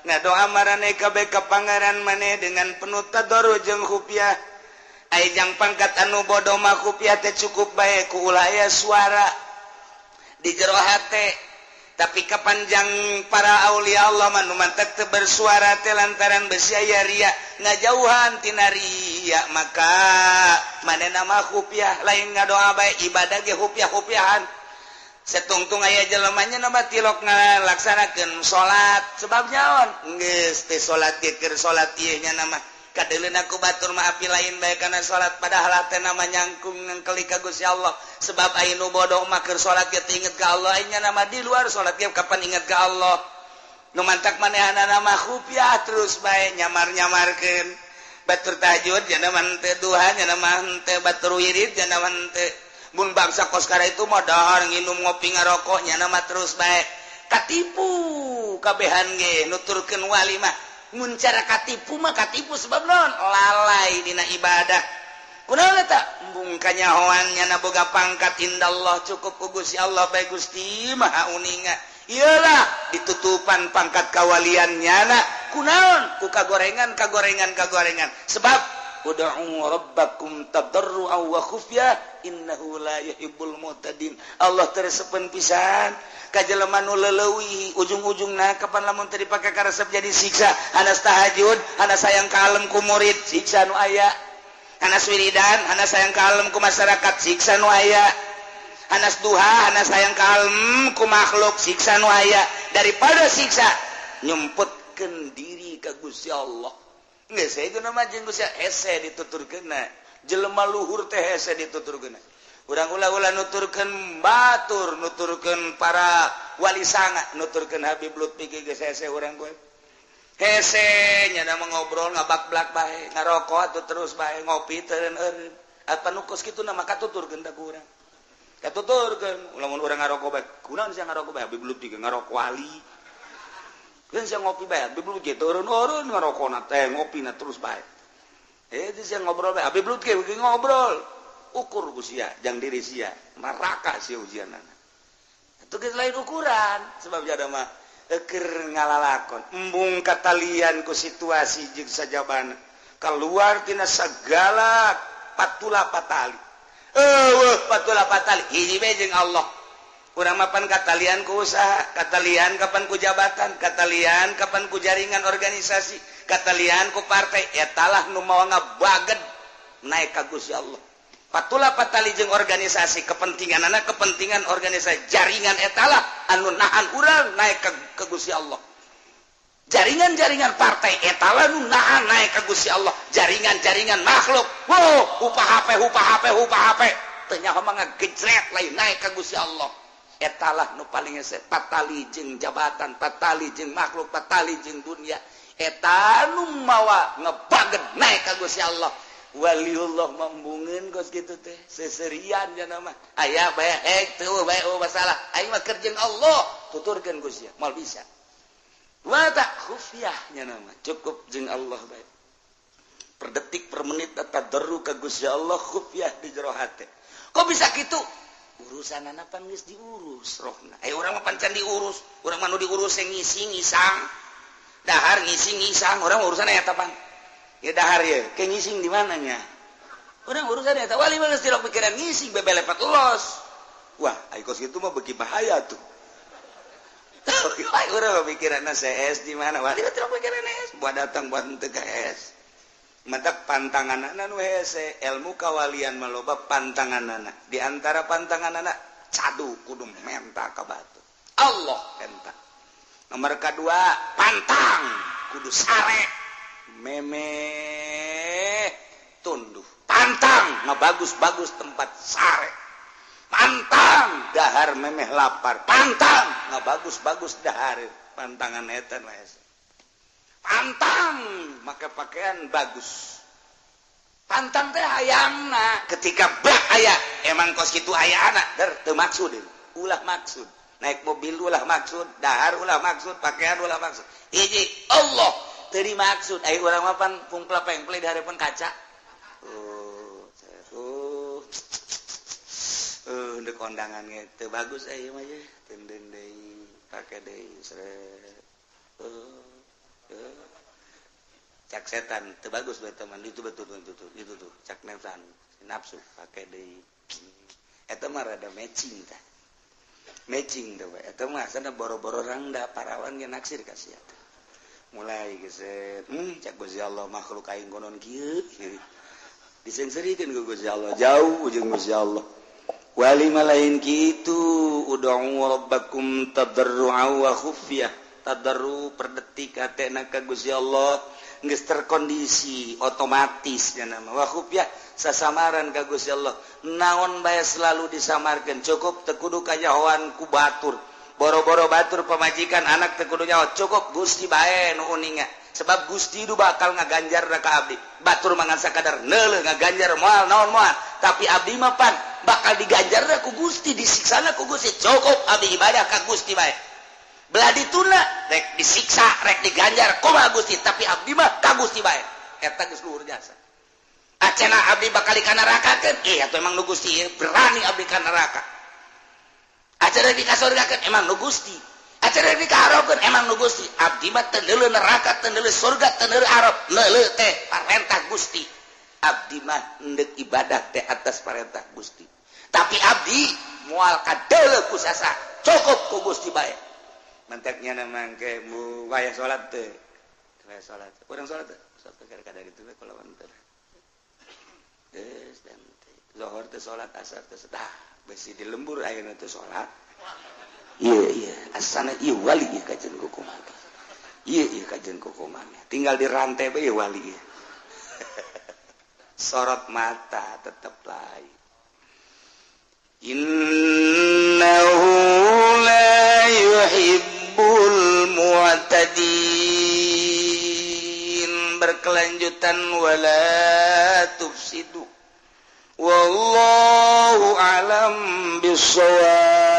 ngadoa marane kabeh ka pangaran maneh dengan penuh tadarru jeung khufyah ai jang pangkat anu bodoh mah khufyah teh cukup bae ku ulah aya suara di jero hate tapi kapanjang para aulia Allah mah nu mantep teu bersuara teh lantaran beusi aya ria ngajauhan tina ria maka manehna mah khufyah lain ngadoa bae ibadah ge khufyah-khufyahan setungtung aya jelema nya mah tilok ngalaksanakeun salat sebab nyaon geus teh salat ge keur salat ieu nya mah kadeuleuna ku batur mah api lain bae kana salat padahal teh nama nyangkung ngengkeli ka Gusti Allah sebab aya nu bodoh mah keur salat ge inget ka Allah nya nama di luar salat ge kapan inget ka Allah nu mantak manehanana mah khufyah terus bae nyamar-nyamarkeun batur tahajud nya mah teu duha nya mah teu batur wirid nya mah teu mun bangsa kos kara itu mah dahar nginum ngopi ngarokok nya mah terus bae katipu kabehan ge nuturkeun wali mah mun cara katipu mah katipu sebab naon lalai dina ibadah kunaon eta embung kanyahoan nya boga pangkat indallah cukup ku Gusti Allah bae Gusti maha uninga Iyalah ditutupan pangkat kawaliannya kunaon ku kagorengan sebab ud'u rabbakum tadarru'an wa khufyah innahu la yuhibbul mu'tadin. Allah teresepen pisan ka jelema nu leuleui ujung-ujungna kapan lamun teu dipake ka resep jadi siksa. Hanas tahajud, hanas sayang kalem ku murid, siksa nu aya. Hanas wiridan, hanas sayang kalem ku masyarakat, siksa nu aya. Hanas duha, hanas sayang kalem ku makhluk, siksa nu aya. Daripada siksa nyumputkeun diri ka Gusti Allah. Geus saegeuna mah jeung Gusti hese dituturkeunna. Jelema luhur teh hese dituturkeunna. Urang ulah-ulah nuturkeun batur, nuturkeun para wali sanga, nuturkeun Habib Lutfi geus hese urang kowe. Hese nya mah ngobrol ngabak-blak bae, ngarokok atuh terus bae, ngopi teu eureun. Apa nu kos kitu mah katuturkeun da ku urang. Katuturkeun, lamun urang ngarokok bae, kunaon sia ngarokok bae Habib Lutfi ge ngarokok wali. Keun sia ngopi bae, Habib Lutfi turun-urun ngarokona teh, ngopina terus bae. Itu sia ngobrol bae, Habib Lutfi ge ngobrol. Ukur ku sia, jang diri sia, maraka sia ujianana. Itu geus lain ukuran, sebab jada mah keur ngalalakon, embung katalian ku situasi jeung sajabana. Keluar tina sagala patula patali. Patula patali hiji bae jeung Allah. Urang mapan katalian ku usaha, katalian kapan ku jabatan, katalian kapan ku jaringan organisasi, katalian ku partai, etalah nu mawa ngabaged naik ka Gusti Allah. Patula patali jeung organisasi kepentingan organisasi jaringan etalah anu nahan urang naik ka Gusti Allah. Jaringan-jaringan partai etalah nu nahan naik ka Gusti Allah. Jaringan-jaringan makhluk, upah HP teu nyaho mah ngagejret lain naik ka Gusti Allah. Etalah nu paling hese patali jeung jabatan, patali jeung makhluk, patali jeung dunia. Eta nu mawa ngebaged naik ka Gusti Allah. Waliullah mambungeun kos kitu teh seserian cenah mah. Aya bae teu bae masalah. Aing mah keur jeung Allah tuturkeun Gusti moal bisa. Wa ta khufyah cenah mah cukup jeung Allah bae. Per detik per menit tadarru ka Gusti Allah khufyah di jero hate. Kok bisa kitu? Urusanana pan geus diurus rohna. Urang mah pan can diurus, urang mah nu diurus ngisi ngisang. Dahar ngisi ngisang, urang urusan eta pan. Ya dahar ya, ke ngising di mananya? Orang urusan eta wali mah geus tilok pikiran ngising bebelepat los. Wah, ai kos kitu mah beuki bahaya tuh. Ai urang pikiranna CS di mana? Wali mah tilok pikiran CS, buat datang buat teu ka es. Matak pantanganana nu hese, ilmu kawalian mah loba pantanganana. Di antara pantanganana cadu kudu menta ka batu. Allah menta. Nomor kedua, pantang kudu sare. Meme tunduh pantang bagus-bagus tempat sare pantang dahar memeh lapar pantang bagus-bagus dahar pantangan eta wes pantang make pakaian bagus pantang teh hayangna ketika bak aya emang kos kitu aya anak teu maksud ulah maksud naik mobil ulah maksud dahar ulah maksud pakaian ulah maksud hiji Allah tadi maksud, ayo orang mapan pungpla-pengple di hadapan kaca. Untuk kondangan itu bagus ayo mah ya, tenden deui, pake deui, seret. Cak setan, teu bagus bae teman, itu betul, cak nafsu, pake deui. Eta mah rada matching tah. Matching teh, eta mah sana boro-boro rangda parawan ge naksir ka sia teh. Mulai geset cak Gusti Allah makhluk aing konon kieu disengserikeun ku Gusti Allah jauh jeung Gusti Allah wali malain kitu ud'u rabbakum tadarru'an wa khufyah tadarru per detik atena ka Gusti Allah geus terkondisi otomatis nya nama wa khufyah sasamaran ka Gusti Allah naon bae selalu disamarkeun cukup teu kudu kajahoan ku batur boro-boro batur pemajikan anak teu kudu nyawa cukup Gusti bae nu uninga sebab Gusti itu bakal ngaganjar ka abdi batur mangan sakadar neuleuh ngaganjar moal naon moal tapi abdi mah pan bakal diganjar ku Gusti disiksana ku Gusti cukup abdi ibadah ka Gusti bae belah dituna rek disiksa rek diganjar kumaha Gusti tapi abdi mah ka Gusti bae eta geus luhur jasa acena abdi bakal ka neraka keun atuh emang nu Gusti berani abdi ka neraka acara di kasurgakeun emang nu Gusti emang Gusti Abdi neraka surga Arab perintah Gusti Abdi ndek ibadah teh atas perintah Gusti tapi Abdi mual kadele kusasa cukup ku Gusti bae manteknya namang ke mu wayah salat teh salat kurang salat kadang-kadang itu kalau mantel geus dan zuhur teh salat asar teh sedah besi di lembur ayeuna teh salat iya asana ieu wali ieu kajen kukumaha iya kajen kukumaha tinggal di rantai bae wali sorot mata tetap lain innahu la yuhibbul mu'tadin berkelanjutan wala tufsidu wallahu alam bisawab